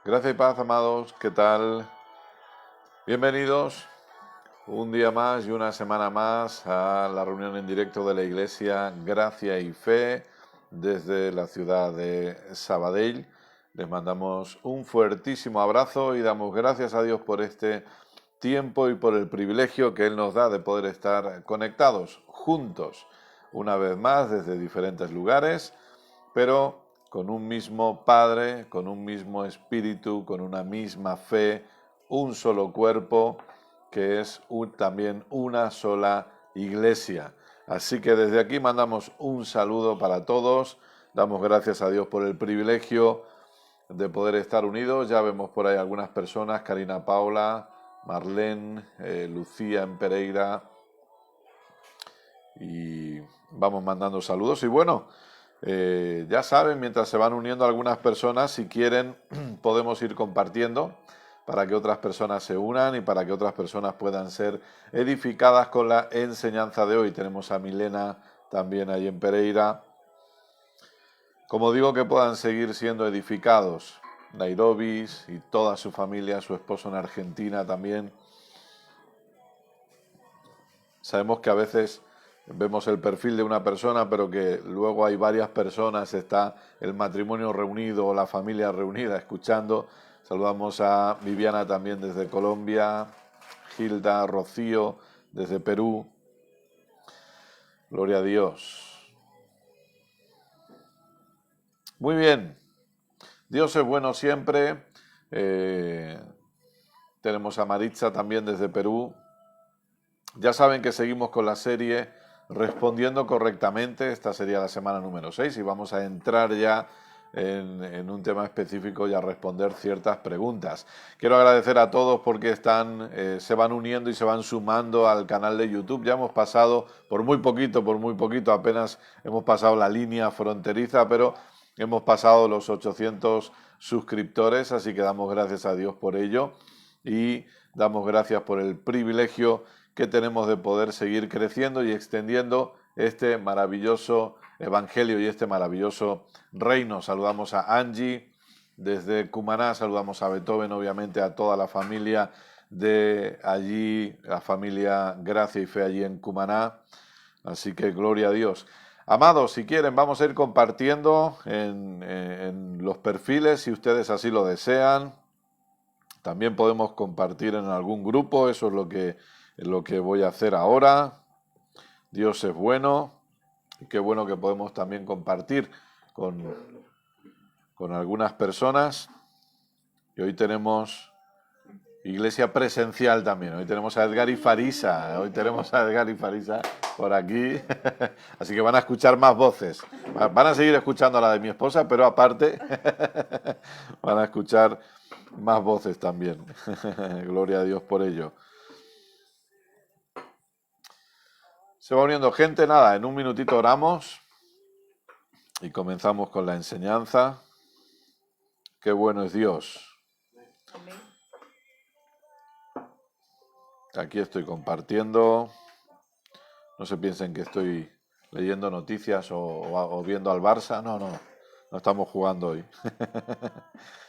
Gracias y paz, amados. ¿Qué tal? Bienvenidos un día más y una semana más a la reunión en directo de la Iglesia Gracia y Fe desde la ciudad de Sabadell. Les mandamos un fuertísimo abrazo y damos gracias a Dios por este tiempo y por el privilegio que Él nos da de poder estar conectados juntos una vez más desde diferentes lugares, pero con un mismo Padre, con un mismo Espíritu, con una misma fe, un solo cuerpo, que es también una sola iglesia. Así que desde aquí mandamos un saludo para todos, damos gracias a Dios por el privilegio de poder estar unidos. Ya vemos por ahí algunas personas, Karina Paula, Marlene, Lucía en Pereira, y vamos mandando saludos. Y bueno, ya saben, mientras se van uniendo algunas personas, si quieren podemos ir compartiendo para que otras personas se unan y para que otras personas puedan ser edificadas con la enseñanza de hoy. Tenemos a Milena también ahí en Pereira. Como digo, que puedan seguir siendo edificados. Nairobi y toda su familia, su esposo en Argentina también. Sabemos que a veces vemos el perfil de una persona, pero que luego hay varias personas, está el matrimonio reunido o la familia reunida escuchando. Saludamos a Viviana también desde Colombia, Gilda, Rocío desde Perú. Gloria a Dios. Muy bien, Dios es bueno siempre. Tenemos a Maritza también desde Perú. Ya saben que seguimos con la serie Respondiendo Correctamente. Esta sería la semana número 6 y vamos a entrar ya en un tema específico y a responder ciertas preguntas. Quiero agradecer a todos porque se van uniendo y se van sumando al canal de YouTube. Ya hemos pasado por muy poquito, apenas hemos pasado la línea fronteriza, pero hemos pasado los 800 suscriptores, así que damos gracias a Dios por ello y damos gracias por el privilegio que tenemos de poder seguir creciendo y extendiendo este maravilloso evangelio y este maravilloso reino. Saludamos a Angie desde Cumaná, saludamos a Beethoven, obviamente a toda la familia de allí, la familia Gracia y Fe allí en Cumaná. Así que gloria a Dios. Amados, si quieren, vamos a ir compartiendo en los perfiles, si ustedes así lo desean. También podemos compartir en algún grupo, eso es lo que voy a hacer ahora. Dios es bueno, y qué bueno que podemos también compartir con algunas personas. Y hoy tenemos iglesia presencial también, hoy tenemos a Edgar y Farisa, por aquí, así que van a escuchar más voces, van a seguir escuchando la de mi esposa, pero aparte van a escuchar más voces también. Gloria a Dios por ello. Se va uniendo gente, nada, en un minutito oramos y comenzamos con la enseñanza. Qué bueno es Dios. Aquí estoy compartiendo. No se piensen que estoy leyendo noticias o viendo al Barça. No estamos jugando hoy.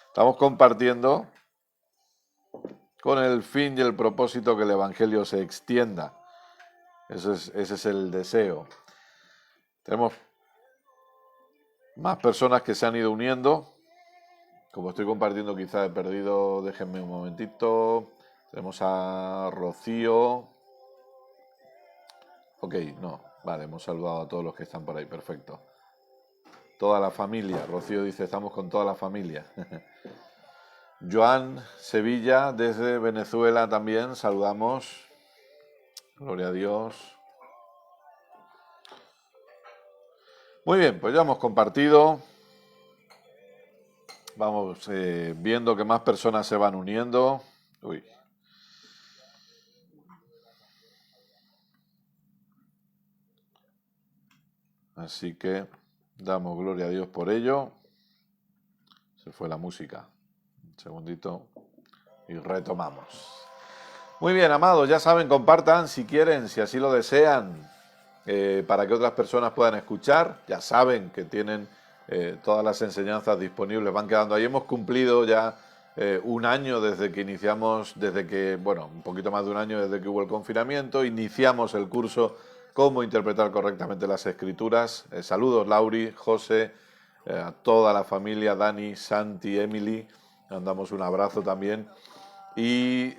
Estamos compartiendo con el fin y el propósito que el Evangelio se extienda. Ese es el deseo. Tenemos más personas que se han ido uniendo. Como estoy compartiendo, quizá he perdido, déjenme un momentito. Tenemos a Rocío. Ok, no, vale, hemos saludado a todos los que están por ahí, perfecto. Toda la familia, Rocío dice, estamos con toda la familia. Joan Sevilla, desde Venezuela también, saludamos. Gloria a Dios. Muy bien, pues ya hemos compartido. Vamos viendo que más personas se van uniendo. Uy. Así que damos gloria a Dios por ello. Se fue la música. Un segundito y retomamos. Muy bien, amados, ya saben, compartan si quieren, si así lo desean, para que otras personas puedan escuchar. Ya saben que tienen todas las enseñanzas disponibles, van quedando ahí. Hemos cumplido ya un año desde que iniciamos, un poquito más de un año desde que hubo el confinamiento, iniciamos el curso Cómo interpretar correctamente las Escrituras. Saludos Lauri, José, a toda la familia, Dani, Santi, Emily, mandamos un abrazo también. Y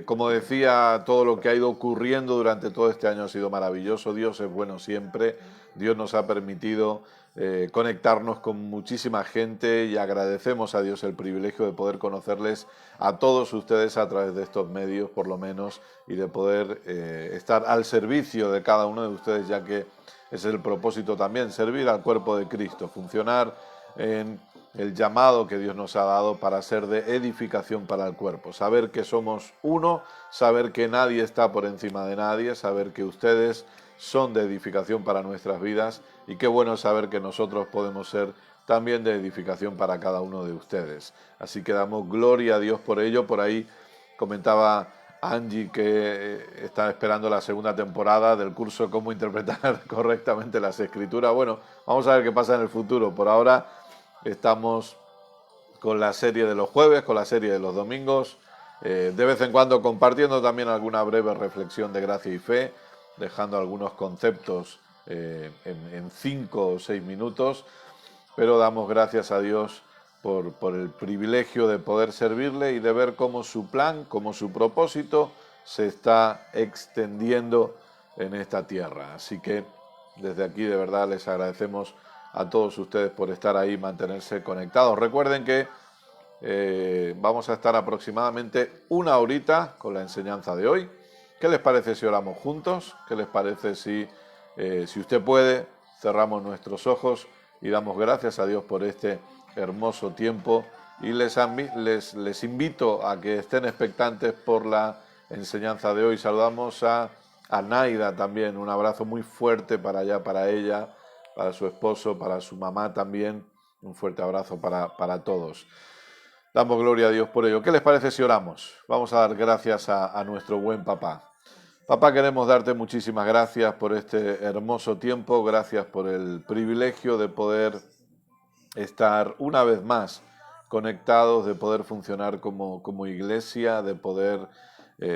como decía, todo lo que ha ido ocurriendo durante todo este año ha sido maravilloso. Dios es bueno siempre. Dios nos ha permitido conectarnos con muchísima gente y agradecemos a Dios el privilegio de poder conocerles a todos ustedes a través de estos medios, por lo menos, y de poder estar al servicio de cada uno de ustedes, ya que es el propósito también, servir al cuerpo de Cristo, funcionar en el llamado que Dios nos ha dado para ser de edificación para el cuerpo. Saber que somos uno, saber que nadie está por encima de nadie, saber que ustedes son de edificación para nuestras vidas y qué bueno saber que nosotros podemos ser también de edificación para cada uno de ustedes. Así que damos gloria a Dios por ello. Por ahí comentaba Angie que está esperando la segunda temporada del curso Cómo interpretar correctamente las Escrituras. Bueno, vamos a ver qué pasa en el futuro. Por ahora estamos con la serie de los jueves, con la serie de los domingos, de vez en cuando compartiendo también alguna breve reflexión de gracia y fe, dejando algunos conceptos en 5 o 6 minutos, pero damos gracias a Dios por el privilegio de poder servirle y de ver cómo su plan, cómo su propósito se está extendiendo en esta tierra. Así que desde aquí de verdad les agradecemos a todos ustedes por estar ahí, mantenerse conectados. Recuerden que vamos a estar aproximadamente una horita con la enseñanza de hoy. ¿Qué les parece si oramos juntos? ¿Qué les parece si usted puede, cerramos nuestros ojos y damos gracias a Dios por este hermoso tiempo? Y les invito a que estén expectantes por la enseñanza de hoy. Saludamos a Naida también, un abrazo muy fuerte para allá, para ella, para su esposo, para su mamá también. Un fuerte abrazo para todos. Damos gloria a Dios por ello. ¿Qué les parece si oramos? Vamos a dar gracias a nuestro buen papá. Papá, queremos darte muchísimas gracias por este hermoso tiempo. Gracias por el privilegio de poder estar una vez más conectados, de poder funcionar como iglesia, de poder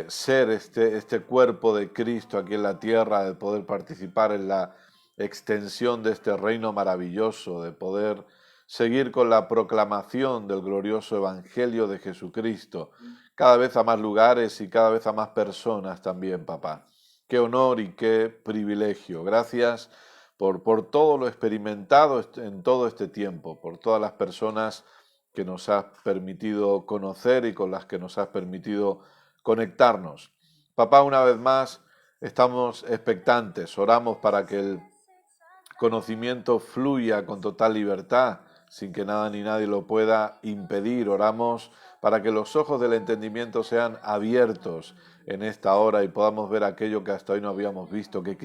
ser este cuerpo de Cristo aquí en la tierra, de poder participar en la extensión de este reino maravilloso, de poder seguir con la proclamación del glorioso Evangelio de Jesucristo, cada vez a más lugares y cada vez a más personas también, papá. Qué honor y qué privilegio. Gracias por todo lo experimentado en todo este tiempo, por todas las personas que nos has permitido conocer y con las que nos has permitido conectarnos. Papá, una vez más, estamos expectantes, oramos para que el conocimiento fluya con total libertad, sin que nada ni nadie lo pueda impedir. Oramos para que los ojos del entendimiento sean abiertos en esta hora y podamos ver aquello que hasta hoy no habíamos visto, que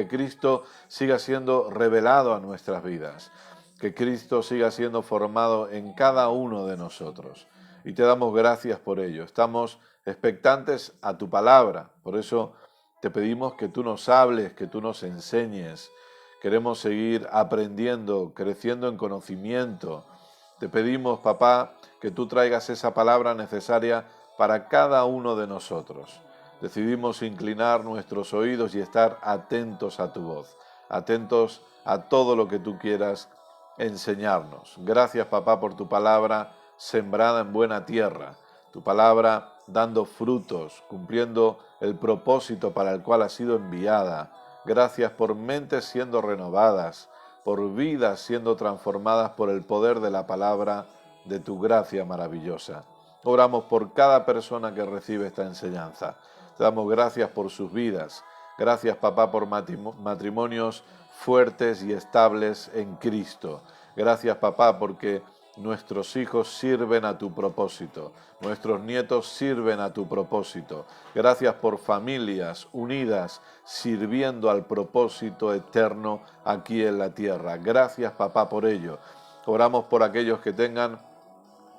Cristo siga siendo revelado a nuestras vidas, que Cristo siga siendo formado en cada uno de nosotros. Y te damos gracias por ello. Estamos expectantes a tu palabra, por eso te pedimos que tú nos hables, que tú nos enseñes. Queremos seguir aprendiendo, creciendo en conocimiento. Te pedimos, papá, que tú traigas esa palabra necesaria para cada uno de nosotros. Decidimos inclinar nuestros oídos y estar atentos a tu voz, atentos a todo lo que tú quieras enseñarnos. Gracias, papá, por tu palabra sembrada en buena tierra, tu palabra dando frutos, cumpliendo el propósito para el cual ha sido enviada. Gracias por mentes siendo renovadas, por vidas siendo transformadas por el poder de la palabra de tu gracia maravillosa. Oramos por cada persona que recibe esta enseñanza. Te damos gracias por sus vidas. Gracias, papá, por matrimonios fuertes y estables en Cristo. Gracias, papá, porque nuestros hijos sirven a tu propósito, nuestros nietos sirven a tu propósito. Gracias por familias unidas, sirviendo al propósito eterno aquí en la tierra. Gracias, papá, por ello. Oramos por aquellos que tengan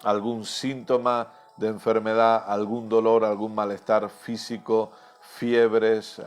algún síntoma de enfermedad, algún dolor, algún malestar físico, fiebres,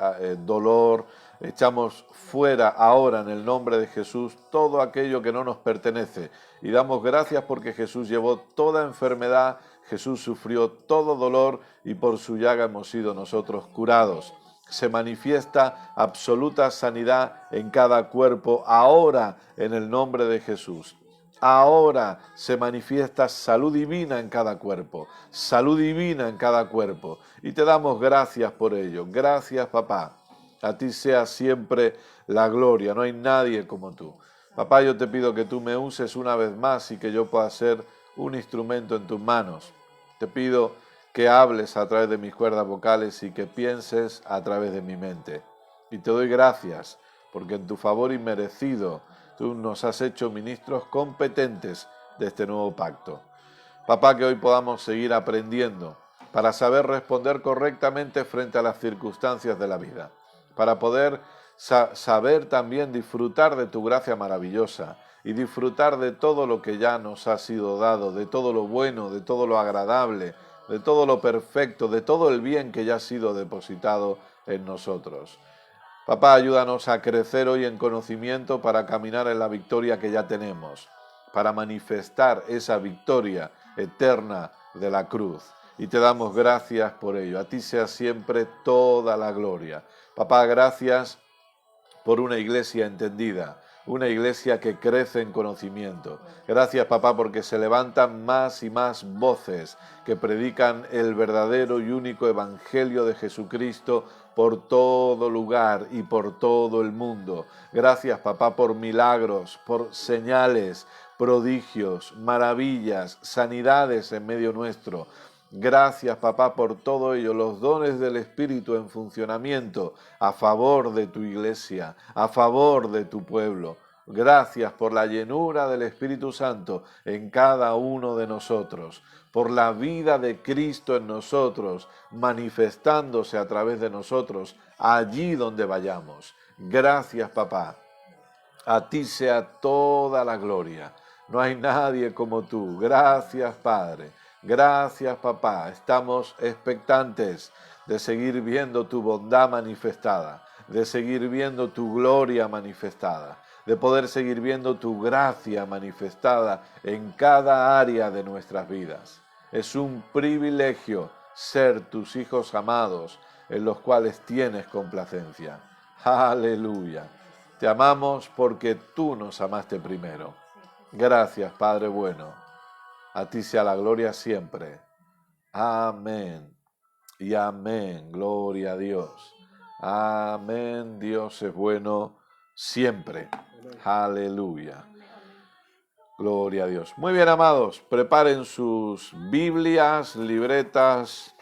dolor. Echamos fuera ahora en el nombre de Jesús todo aquello que no nos pertenece y damos gracias porque Jesús llevó toda enfermedad, Jesús sufrió todo dolor y por su llaga hemos sido nosotros curados. Se manifiesta absoluta sanidad en cada cuerpo ahora en el nombre de Jesús. Ahora se manifiesta salud divina en cada cuerpo, salud divina en cada cuerpo. Y te damos gracias por ello. Gracias, papá. A ti sea siempre la gloria. No hay nadie como tú. Papá, yo te pido que tú me uses una vez más y que yo pueda ser un instrumento en tus manos. Te pido que hables a través de mis cuerdas vocales y que pienses a través de mi mente. Y te doy gracias porque en tu favor inmerecido tú nos has hecho ministros competentes de este nuevo pacto. Papá, que hoy podamos seguir aprendiendo para saber responder correctamente frente a las circunstancias de la vida, para poder saber también disfrutar de tu gracia maravillosa y disfrutar de todo lo que ya nos ha sido dado, de todo lo bueno, de todo lo agradable, de todo lo perfecto, de todo el bien que ya ha sido depositado en nosotros. Papá, ayúdanos a crecer hoy en conocimiento para caminar en la victoria que ya tenemos, para manifestar esa victoria eterna de la cruz. Y te damos gracias por ello. A ti sea siempre toda la gloria. Papá, gracias por una iglesia entendida, una iglesia que crece en conocimiento. Gracias, papá, porque se levantan más y más voces que predican el verdadero y único evangelio de Jesucristo por todo lugar y por todo el mundo. Gracias, papá, por milagros, por señales, prodigios, maravillas, sanidades en medio nuestro. Gracias, papá, por todo ello, los dones del Espíritu en funcionamiento a favor de tu iglesia, a favor de tu pueblo. Gracias por la llenura del Espíritu Santo en cada uno de nosotros, por la vida de Cristo en nosotros, manifestándose a través de nosotros, allí donde vayamos. Gracias, papá. A ti sea toda la gloria. No hay nadie como tú. Gracias, Padre. Gracias, papá. Estamos expectantes de seguir viendo tu bondad manifestada, de seguir viendo tu gloria manifestada, de poder seguir viendo tu gracia manifestada en cada área de nuestras vidas. Es un privilegio ser tus hijos amados, en los cuales tienes complacencia. Aleluya. Te amamos porque tú nos amaste primero. Gracias, Padre bueno. A ti sea la gloria siempre. Amén. Y amén. Gloria a Dios. Amén. Dios es bueno siempre. Aleluya. Gloria a Dios. Muy bien, amados. Preparen sus Biblias, libretas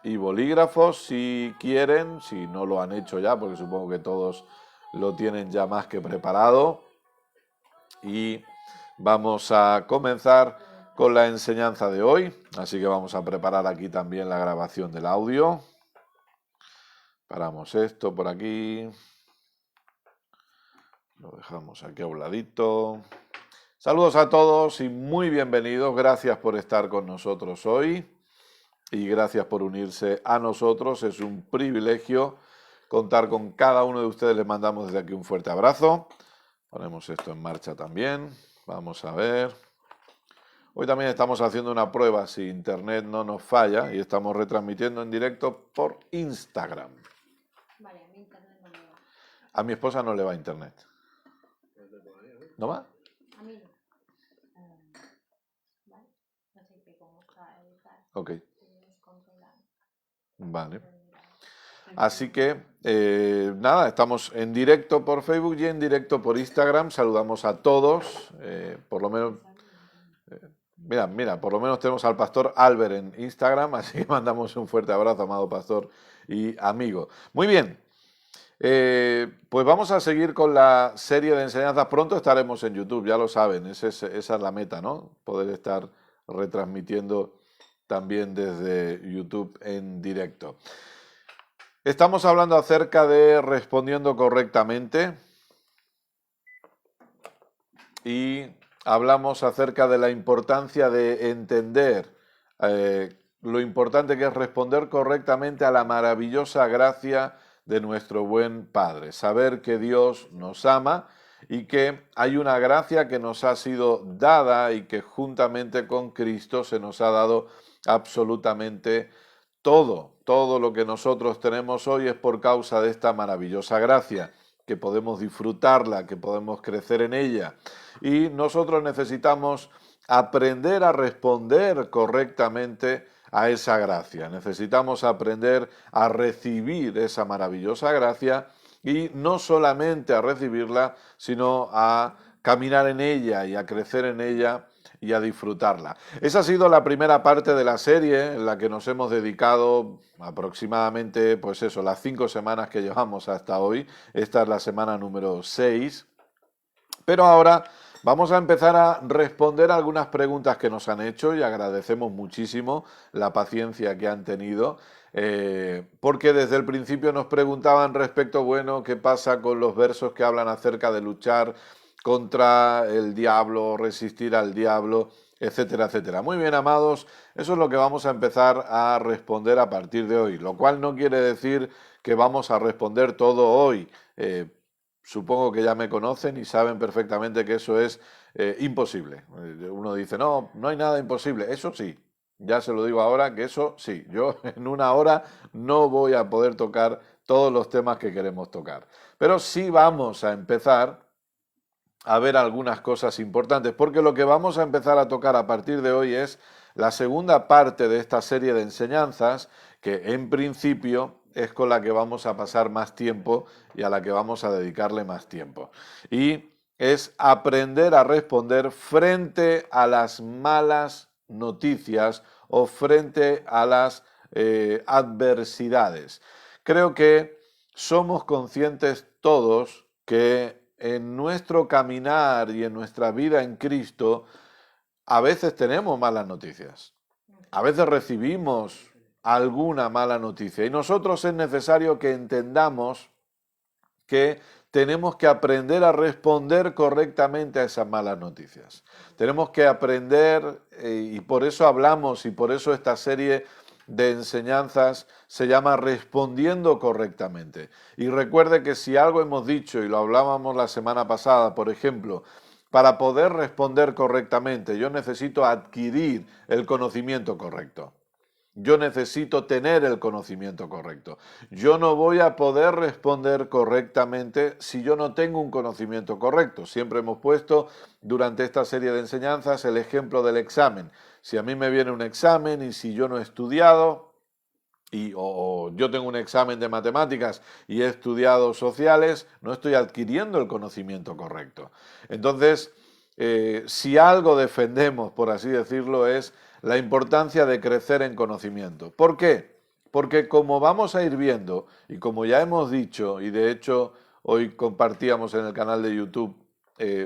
y bolígrafos si quieren, si no lo han hecho ya, porque supongo que todos lo tienen ya más que preparado. Y vamos a comenzar con la enseñanza de hoy, así que vamos a preparar aquí también la grabación del audio. Paramos esto por aquí, lo dejamos aquí a un ladito. Saludos a todos y muy bienvenidos, gracias por estar con nosotros hoy y gracias por unirse a nosotros, es un privilegio contar con cada uno de ustedes, les mandamos desde aquí un fuerte abrazo. Ponemos esto en marcha también, vamos a ver. Hoy también estamos haciendo una prueba si internet no nos falla y estamos retransmitiendo en directo por Instagram. Vale, a mi internet no me va. A mi esposa no le va internet. ¿No va? A mí no. Vale, no sé qué cómo está el tal. Ok, Es controlar. vale. Así que, nada, estamos en directo por Facebook y en directo por Instagram. Saludamos a todos, por lo menos... Mira, por lo menos tenemos al pastor Albert en Instagram, así que mandamos un fuerte abrazo, amado pastor y amigo. Muy bien, pues vamos a seguir con la serie de enseñanzas. Pronto estaremos en YouTube, ya lo saben, esa es la meta, ¿no? Poder estar retransmitiendo también desde YouTube en directo. Estamos hablando acerca de respondiendo correctamente y hablamos acerca de la importancia de entender lo importante que es responder correctamente a la maravillosa gracia de nuestro buen Padre. Saber que Dios nos ama y que hay una gracia que nos ha sido dada y que juntamente con Cristo se nos ha dado absolutamente todo. Todo lo que nosotros tenemos hoy es por causa de esta maravillosa gracia, que podemos disfrutarla, que podemos crecer en ella. Y nosotros necesitamos aprender a responder correctamente a esa gracia. Necesitamos aprender a recibir esa maravillosa gracia y no solamente a recibirla, sino a caminar en ella y a crecer en ella y a disfrutarla. Esa ha sido la primera parte de la serie en la que nos hemos dedicado aproximadamente, pues eso, las 5 semanas que llevamos hasta hoy. Esta es la semana número 6. Pero ahora vamos a empezar a responder algunas preguntas que nos han hecho y agradecemos muchísimo la paciencia que han tenido, porque desde el principio nos preguntaban respecto, bueno, ¿qué pasa con los versos que hablan acerca de luchar contra el diablo, resistir al diablo, etcétera, etcétera? Muy bien, amados, eso es lo que vamos a empezar a responder a partir de hoy, lo cual no quiere decir que vamos a responder todo hoy. Supongo que ya me conocen y saben perfectamente que eso es imposible. Uno dice, no, no hay nada imposible. Eso sí, ya se lo digo ahora que eso sí. Yo en una hora no voy a poder tocar todos los temas que queremos tocar. Pero sí vamos a empezar a ver algunas cosas importantes, porque lo que vamos a empezar a tocar a partir de hoy es la segunda parte de esta serie de enseñanzas, que en principio es con la que vamos a pasar más tiempo y a la que vamos a dedicarle más tiempo. Y es aprender a responder frente a las malas noticias o frente a las adversidades. Creo que somos conscientes todos que en nuestro caminar y en nuestra vida en Cristo a veces tenemos malas noticias. A veces recibimos alguna mala noticia y nosotros es necesario que entendamos que tenemos que aprender a responder correctamente a esas malas noticias. Tenemos que aprender, y por eso hablamos y por eso esta serie de enseñanzas se llama Respondiendo Correctamente. Y recuerde que si algo hemos dicho, y lo hablábamos la semana pasada, por ejemplo, para poder responder correctamente, yo necesito adquirir el conocimiento correcto. Yo necesito tener el conocimiento correcto. Yo no voy a poder responder correctamente si yo no tengo un conocimiento correcto. Siempre hemos puesto durante esta serie de enseñanzas el ejemplo del examen. Si a mí me viene un examen y si yo no he estudiado, o yo tengo un examen de matemáticas y he estudiado sociales, no estoy adquiriendo el conocimiento correcto. Entonces, si algo defendemos, por así decirlo, es la importancia de crecer en conocimiento. ¿Por qué? Porque como vamos a ir viendo, y como ya hemos dicho, y de hecho hoy compartíamos en el canal de YouTube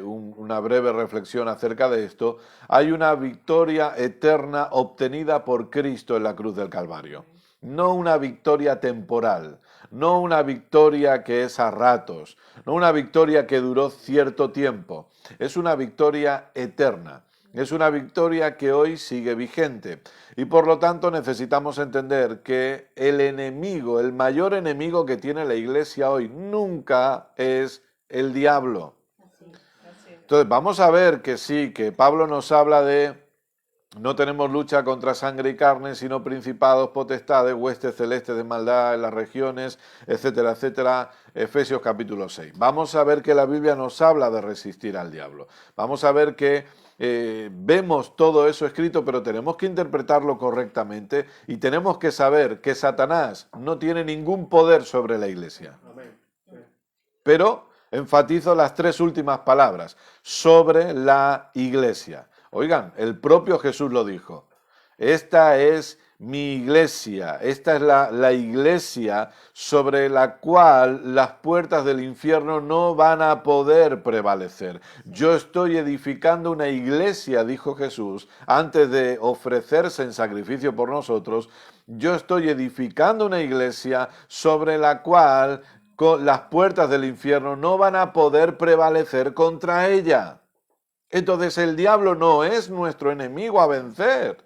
una breve reflexión acerca de esto, hay una victoria eterna obtenida por Cristo en la cruz del Calvario. No una victoria temporal, no una victoria que es a ratos, no una victoria que duró cierto tiempo, es una victoria eterna. Es una victoria que hoy sigue vigente y por lo tanto necesitamos entender que el enemigo, el mayor enemigo que tiene la iglesia hoy nunca es el diablo. Entonces vamos a ver que sí, que Pablo nos habla de no tenemos lucha contra sangre y carne, sino principados, potestades, huestes celestes de maldad en las regiones, etcétera, etcétera. Efesios capítulo 6. Vamos a ver que la Biblia nos habla de resistir al diablo. Vamos a ver que vemos todo eso escrito, pero tenemos que interpretarlo correctamente y tenemos que saber que Satanás no tiene ningún poder sobre la iglesia. Pero enfatizo las 3 últimas palabras, sobre la iglesia. Oigan, el propio Jesús lo dijo. Esta es mi iglesia, esta es la iglesia sobre la cual las puertas del infierno no van a poder prevalecer. Yo estoy edificando una iglesia, dijo Jesús, antes de ofrecerse en sacrificio por nosotros. Yo estoy edificando una iglesia sobre la cual las puertas del infierno no van a poder prevalecer contra ella. Entonces el diablo no es nuestro enemigo a vencer.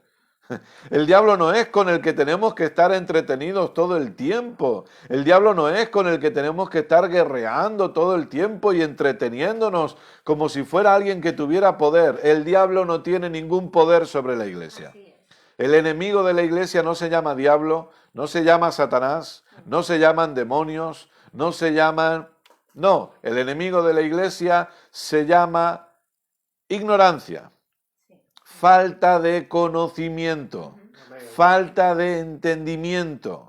El diablo no es con el que tenemos que estar entretenidos todo el tiempo. El diablo no es con el que tenemos que estar guerreando todo el tiempo y entreteniéndonos como si fuera alguien que tuviera poder. El diablo no tiene ningún poder sobre la iglesia. El enemigo de la iglesia no se llama diablo, no se llama Satanás, no se llaman demonios, no se llaman... No, el enemigo de la iglesia se llama ignorancia, Sí. falta de conocimiento, falta de entendimiento.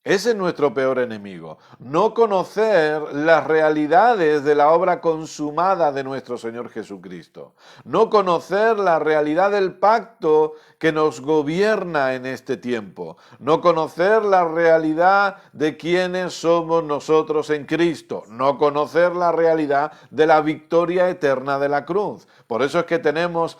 Ese es nuestro peor enemigo. No conocer las realidades de la obra consumada de nuestro Señor Jesucristo. No conocer la realidad del pacto que nos gobierna en este tiempo. No conocer la realidad de quiénes somos nosotros en Cristo. No conocer la realidad de la victoria eterna de la cruz. Por eso es que tenemos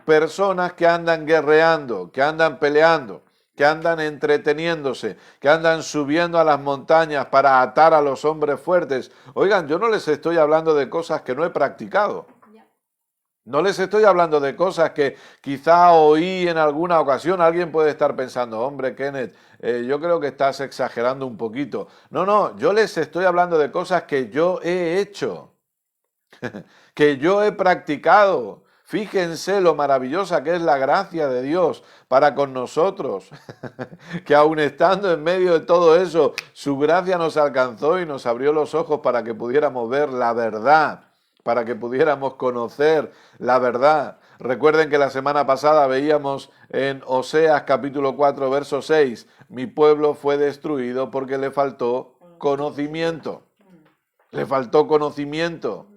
personas que andan guerreando, que andan peleando, que andan entreteniéndose, que andan subiendo a las montañas para atar a los hombres fuertes. Oigan, yo no les estoy hablando de cosas que no he practicado. Ya. No les estoy hablando de cosas que quizá oí en alguna ocasión. Alguien puede estar pensando, hombre, Kenneth, yo creo que estás exagerando un poquito. No, yo les estoy hablando de cosas que yo he hecho, que yo he practicado. Fíjense lo maravillosa que es la gracia de Dios para con nosotros, que aun estando en medio de todo eso, su gracia nos alcanzó y nos abrió los ojos para que pudiéramos ver la verdad, para que pudiéramos conocer la verdad. Recuerden que la semana pasada veíamos en Oseas capítulo 4, verso 6, mi pueblo fue destruido porque le faltó conocimiento. Le faltó conocimiento.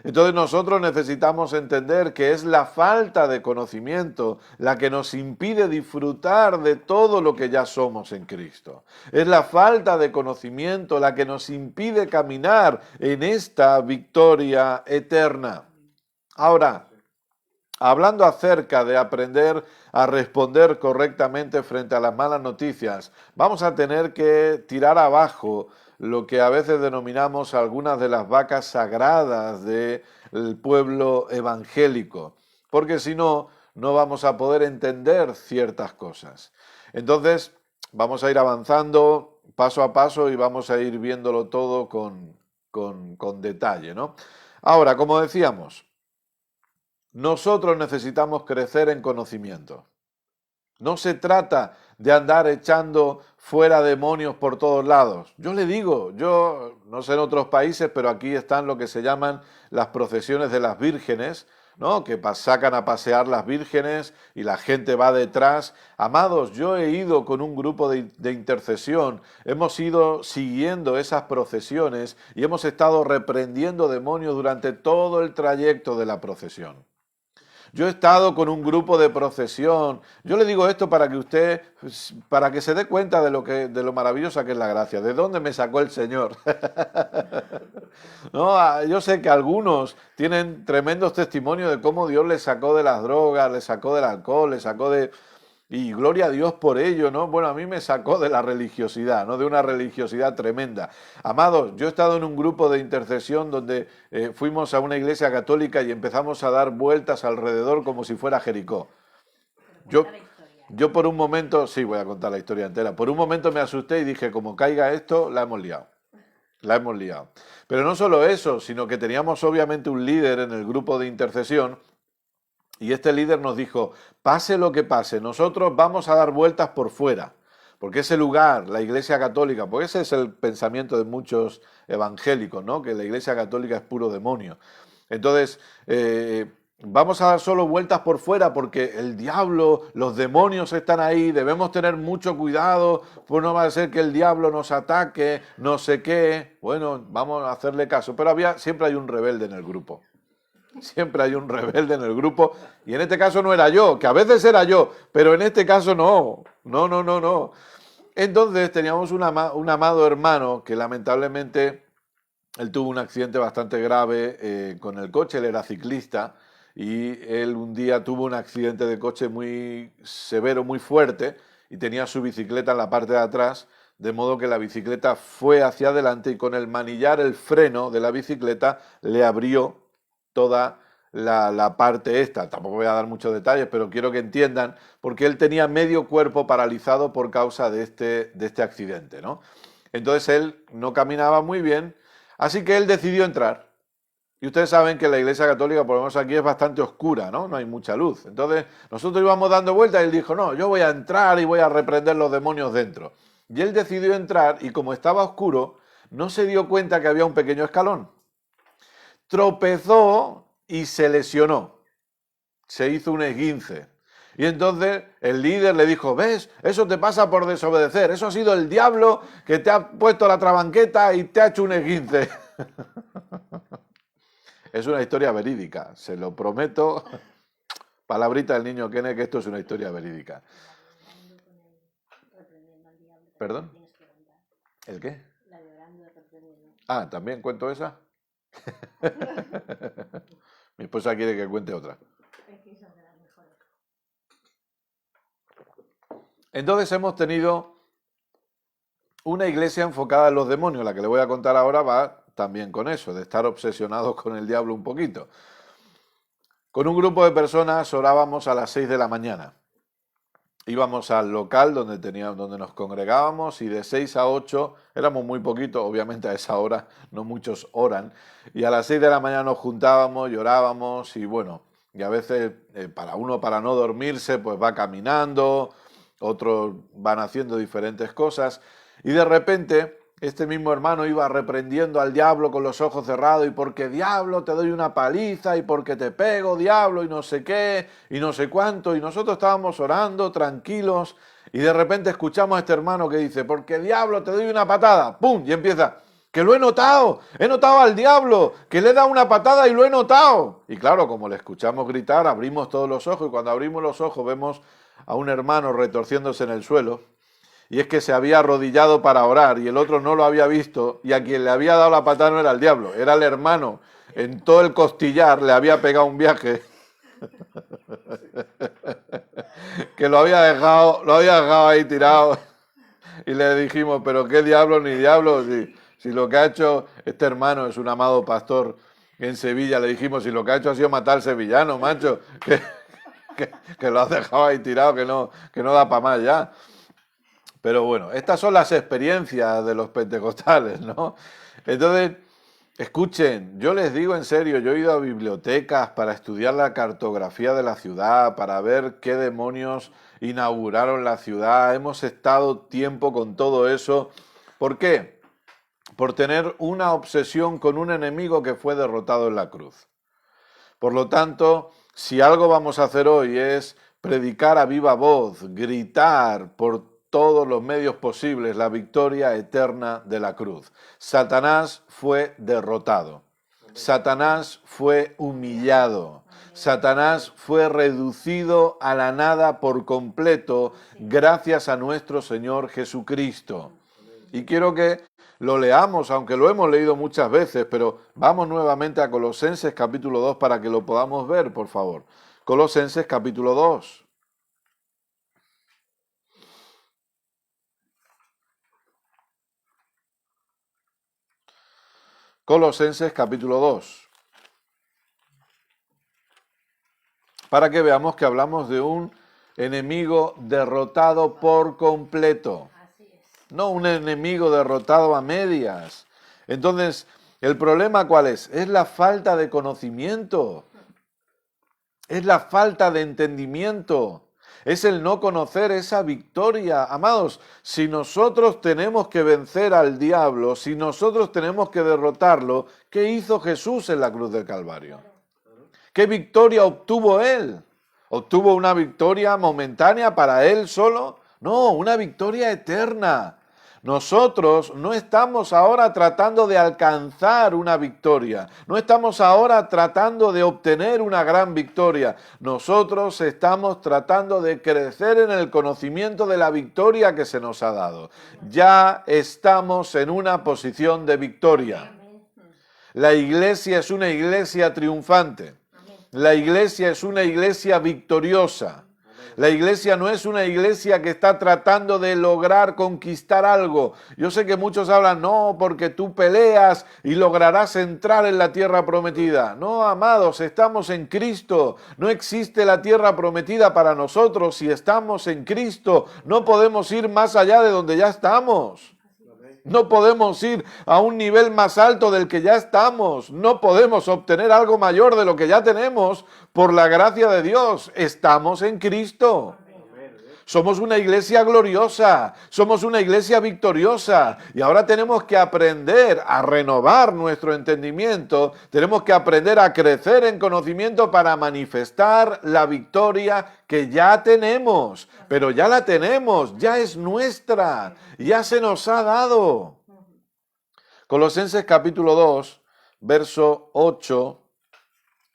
Entonces nosotros necesitamos entender que es la falta de conocimiento la que nos impide disfrutar de todo lo que ya somos en Cristo. Es la falta de conocimiento la que nos impide caminar en esta victoria eterna. Ahora, hablando acerca de aprender a responder correctamente frente a las malas noticias, vamos a tener que tirar abajo lo que a veces denominamos algunas de las vacas sagradas del pueblo evangélico, porque si no, no vamos a poder entender ciertas cosas. Entonces, vamos a ir avanzando paso a paso y vamos a ir viéndolo todo con detalle, ¿no? Ahora, como decíamos, nosotros necesitamos crecer en conocimiento. No se trata de andar echando fuera demonios por todos lados. Yo le digo, yo no sé en otros países, pero aquí están lo que se llaman las procesiones de las vírgenes, ¿no? Que sacan a pasear las vírgenes y la gente va detrás. Amados, yo he ido con un grupo de intercesión, hemos ido siguiendo esas procesiones y hemos estado reprendiendo demonios durante todo el trayecto de la procesión. Yo he estado con un grupo de procesión. Yo le digo esto para que usted, para que se dé cuenta de lo maravillosa que es la gracia. ¿De dónde me sacó el Señor? No, yo sé que algunos tienen tremendos testimonios de cómo Dios les sacó de las drogas, les sacó del alcohol, les sacó de... Y gloria a Dios por ello, ¿no? Bueno, a mí me sacó de la religiosidad, ¿no? De una religiosidad tremenda. Amados, yo he estado en un grupo de intercesión donde fuimos a una iglesia católica y empezamos a dar vueltas alrededor como si fuera Jericó. Yo por un momento, sí, voy a contar la historia entera, por un momento me asusté y dije, como caiga esto, la hemos liado. La hemos liado. Pero no solo eso, sino que teníamos obviamente un líder en el grupo de intercesión. Y este líder nos dijo, pase lo que pase, nosotros vamos a dar vueltas por fuera, porque ese lugar, la Iglesia Católica, porque ese es el pensamiento de muchos evangélicos, ¿no? Que la Iglesia Católica es puro demonio. Entonces, vamos a dar solo vueltas por fuera porque el diablo, los demonios están ahí, debemos tener mucho cuidado, pues no va a ser que el diablo nos ataque, no sé qué. Bueno, vamos a hacerle caso, pero siempre hay un rebelde en el grupo. Siempre hay un rebelde en el grupo y en este caso no era yo, que a veces era yo, pero en este caso no. Entonces teníamos un amado hermano que lamentablemente él tuvo un accidente bastante grave con el coche, él era ciclista y él un día tuvo un accidente de coche muy severo, muy fuerte y tenía su bicicleta en la parte de atrás, de modo que la bicicleta fue hacia adelante y con el manillar, el freno de la bicicleta le abrió toda la parte esta. Tampoco voy a dar muchos detalles, pero quiero que entiendan, porque él tenía medio cuerpo paralizado por causa de este accidente, ¿no? Entonces él no caminaba muy bien, así que él decidió entrar. Y ustedes saben que la Iglesia Católica, por lo menos aquí, es bastante oscura, ¿no? No hay mucha luz. Entonces, nosotros íbamos dando vueltas y él dijo, no, yo voy a entrar y voy a reprender los demonios dentro. Y él decidió entrar y como estaba oscuro, no se dio cuenta que había un pequeño escalón. Tropezó y se lesionó. Se hizo un esguince. Y entonces el líder le dijo, ¿ves? Eso te pasa por desobedecer. Eso ha sido el diablo que te ha puesto la trabanqueta y te ha hecho un esguince. Es una historia verídica, se lo prometo. Palabrita del niño Kenneth que esto es una historia verídica. ¿Perdón? ¿El qué? Ah, ¿también cuento esa? Mi esposa quiere que cuente otra. Entonces hemos tenido una iglesia enfocada en los demonios. La que le voy a contar ahora va también con eso, de estar obsesionados con el diablo un poquito. Con un grupo de personas orábamos a las 6 de la mañana. Íbamos al local donde nos congregábamos y de 6 a 8, éramos muy poquitos, obviamente a esa hora no muchos oran, y a las 6 de la mañana nos juntábamos, llorábamos y bueno, y a veces para no dormirse pues va caminando, otros van haciendo diferentes cosas y de repente este mismo hermano iba reprendiendo al diablo con los ojos cerrados y porque diablo te doy una paliza y porque te pego diablo y no sé qué y no sé cuánto y nosotros estábamos orando tranquilos y de repente escuchamos a este hermano que dice porque diablo te doy una patada, ¡pum! Y empieza, que lo he notado al diablo, que le he dado una patada y lo he notado. Y claro, como le escuchamos gritar, abrimos todos los ojos y cuando abrimos los ojos vemos a un hermano retorciéndose en el suelo. Y es que se había arrodillado para orar y el otro no lo había visto y a quien le había dado la patada no era el diablo, era el hermano. En todo el costillar le había pegado un viaje que lo había dejado ahí tirado y le dijimos, pero qué diablo ni diablo, si lo que ha hecho este hermano es un amado pastor en Sevilla, le dijimos, si lo que ha hecho ha sido matar al sevillano, macho, que lo has dejado ahí tirado, que no da para más ya. Pero bueno, estas son las experiencias de los pentecostales, ¿no? Entonces, escuchen, yo les digo en serio, yo he ido a bibliotecas para estudiar la cartografía de la ciudad, para ver qué demonios inauguraron la ciudad, hemos estado tiempo con todo eso. ¿Por qué? Por tener una obsesión con un enemigo que fue derrotado en la cruz. Por lo tanto, si algo vamos a hacer hoy es predicar a viva voz, gritar por todos los medios posibles la victoria eterna de la cruz. Satanás fue derrotado. Satanás fue humillado. Satanás fue reducido a la nada por completo gracias a nuestro Señor Jesucristo. Y quiero que lo leamos, aunque lo hemos leído muchas veces, pero vamos nuevamente a Colosenses capítulo 2 para que lo podamos ver, por favor. Colosenses capítulo 2. Colosenses capítulo 2. Para que veamos que hablamos de un enemigo derrotado por completo. No un enemigo derrotado a medias. Entonces, ¿el problema cuál es? Es la falta de conocimiento. Es la falta de entendimiento. Es el no conocer esa victoria. Amados, si nosotros tenemos que vencer al diablo, si nosotros tenemos que derrotarlo, ¿qué hizo Jesús en la cruz del Calvario? ¿Qué victoria obtuvo él? ¿Obtuvo una victoria momentánea para él solo? No, una victoria eterna. Nosotros no estamos ahora tratando de alcanzar una victoria, no estamos ahora tratando de obtener una gran victoria, nosotros estamos tratando de crecer en el conocimiento de la victoria que se nos ha dado. Ya estamos en una posición de victoria. La iglesia es una iglesia triunfante, la iglesia es una iglesia victoriosa. La iglesia no es una iglesia que está tratando de lograr conquistar algo. Yo sé que muchos hablan, no, porque tú peleas y lograrás entrar en la tierra prometida. No, amados, estamos en Cristo. No existe la tierra prometida para nosotros si estamos en Cristo. No podemos ir más allá de donde ya estamos. No podemos ir a un nivel más alto del que ya estamos. No podemos obtener algo mayor de lo que ya tenemos por la gracia de Dios. Estamos en Cristo. Somos una iglesia gloriosa, somos una iglesia victoriosa y ahora tenemos que aprender a renovar nuestro entendimiento, tenemos que aprender a crecer en conocimiento para manifestar la victoria que ya tenemos, pero ya la tenemos, ya es nuestra, ya se nos ha dado. Colosenses capítulo 2, verso 8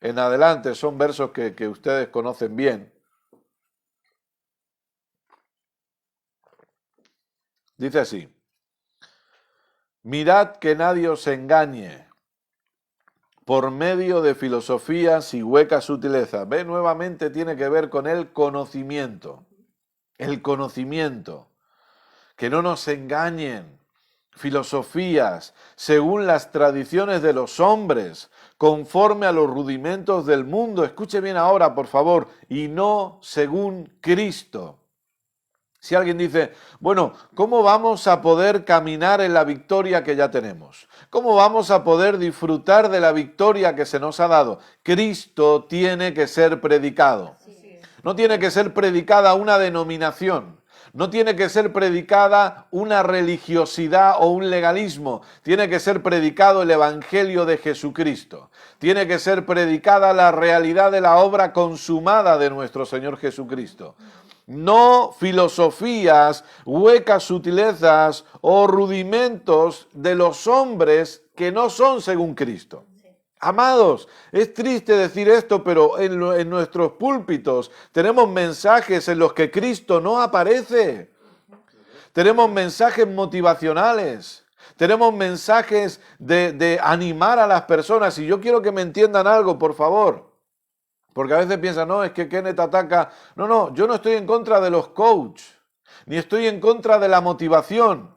en adelante, son versos que ustedes conocen bien. Dice así: mirad que nadie os engañe por medio de filosofías y huecas sutilezas. Ve, nuevamente tiene que ver con el conocimiento. El conocimiento. Que no nos engañen. Filosofías según las tradiciones de los hombres, conforme a los rudimentos del mundo. Escuche bien ahora, por favor, y no según Cristo. Si alguien dice, bueno, ¿cómo vamos a poder caminar en la victoria que ya tenemos? ¿Cómo vamos a poder disfrutar de la victoria que se nos ha dado? Cristo tiene que ser predicado. No tiene que ser predicada una denominación. No tiene que ser predicada una religiosidad o un legalismo. Tiene que ser predicado el Evangelio de Jesucristo. Tiene que ser predicada la realidad de la obra consumada de nuestro Señor Jesucristo. No filosofías, huecas sutilezas o rudimentos de los hombres que no son según Cristo. Amados, es triste decir esto, pero en nuestros púlpitos tenemos mensajes en los que Cristo no aparece. Tenemos mensajes motivacionales. Tenemos mensajes de animar a las personas. Y yo quiero que me entiendan algo, por favor. Porque a veces piensan, no, es que Kenneth ataca. No, yo no estoy en contra de los coaches, ni estoy en contra de la motivación.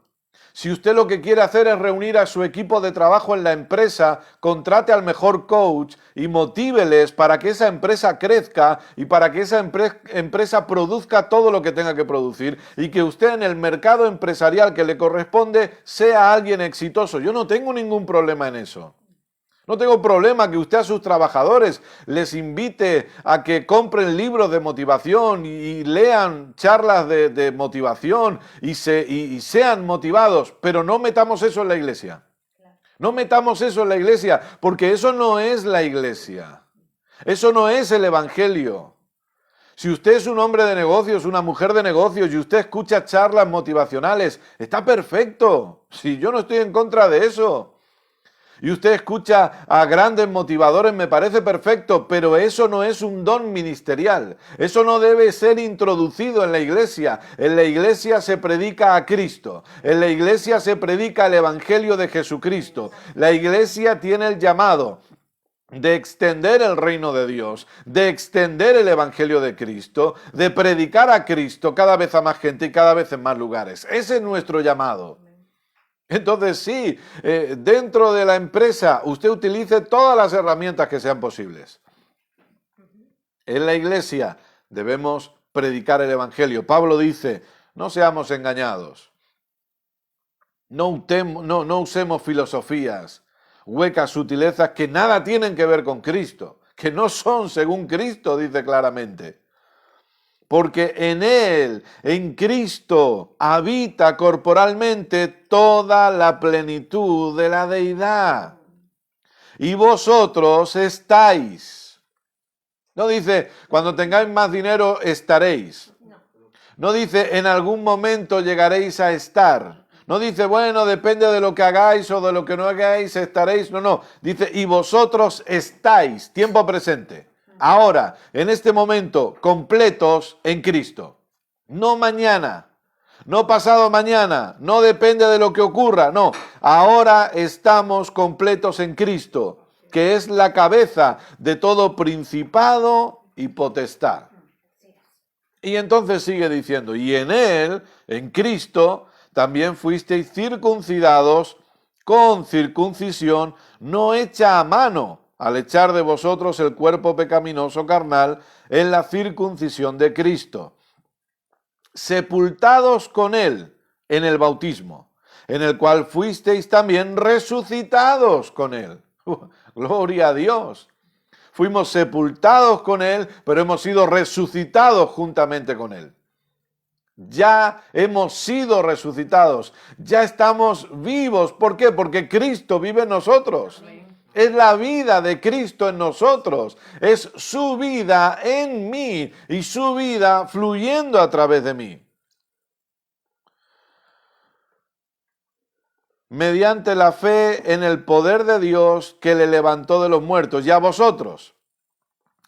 Si usted lo que quiere hacer es reunir a su equipo de trabajo en la empresa, contrate al mejor coach y motíveles para que esa empresa crezca y para que esa empresa produzca todo lo que tenga que producir y que usted en el mercado empresarial que le corresponde sea alguien exitoso. Yo no tengo ningún problema en eso. No tengo problema que usted a sus trabajadores les invite a que compren libros de motivación y lean charlas de motivación y sean motivados, pero no metamos eso en la iglesia. No metamos eso en la iglesia, porque eso no es la iglesia. Eso no es el evangelio. Si usted es un hombre de negocios, una mujer de negocios y usted escucha charlas motivacionales, está perfecto. Si yo no estoy en contra de eso. Y usted escucha a grandes motivadores, me parece perfecto, pero eso no es un don ministerial. Eso no debe ser introducido en la iglesia. En la iglesia se predica a Cristo. En la iglesia se predica el Evangelio de Jesucristo. La iglesia tiene el llamado de extender el reino de Dios, de extender el Evangelio de Cristo, de predicar a Cristo cada vez a más gente y cada vez en más lugares. Ese es nuestro llamado. Entonces sí, dentro de la empresa usted utilice todas las herramientas que sean posibles. En la iglesia debemos predicar el Evangelio. Pablo dice, no seamos engañados. No usemos filosofías, huecas sutilezas que nada tienen que ver con Cristo, que no son según Cristo, dice claramente. Porque en Él, en Cristo, habita corporalmente toda la plenitud de la deidad. Y vosotros estáis. No dice, cuando tengáis más dinero estaréis. No dice, en algún momento llegaréis a estar. No dice, bueno, depende de lo que hagáis o de lo que no hagáis, estaréis. No. Dice, y vosotros estáis, tiempo presente. Ahora, en este momento, completos en Cristo. No mañana, no pasado mañana, no depende de lo que ocurra, no. Ahora estamos completos en Cristo, que es la cabeza de todo principado y potestad. Y entonces sigue diciendo, y en Él, en Cristo, también fuisteis circuncidados con circuncisión no hecha a mano, al echar de vosotros el cuerpo pecaminoso carnal en la circuncisión de Cristo, sepultados con Él en el bautismo, en el cual fuisteis también resucitados con Él. Gloria a Dios. Fuimos sepultados con Él, pero hemos sido resucitados juntamente con Él. Ya hemos sido resucitados, ya estamos vivos. ¿Por qué? Porque Cristo vive en nosotros. Es la vida de Cristo en nosotros. Es su vida en mí y su vida fluyendo a través de mí. Mediante la fe en el poder de Dios que le levantó de los muertos. Y a vosotros,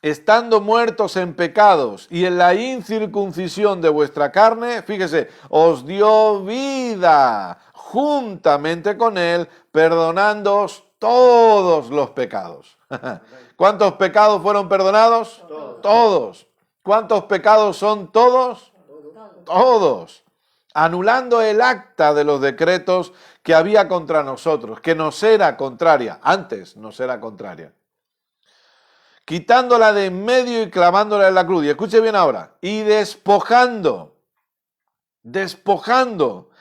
estando muertos en pecados y en la incircuncisión de vuestra carne, fíjese, os dio vida juntamente con Él, perdonándoos todos los pecados. ¿Cuántos pecados fueron perdonados? Todos. ¿Cuántos pecados son todos? Todos. Anulando el acta de los decretos que había contra nosotros, que nos era contraria, antes nos era contraria. Quitándola de en medio y clavándola en la cruz. Y escuche bien ahora. Y despojando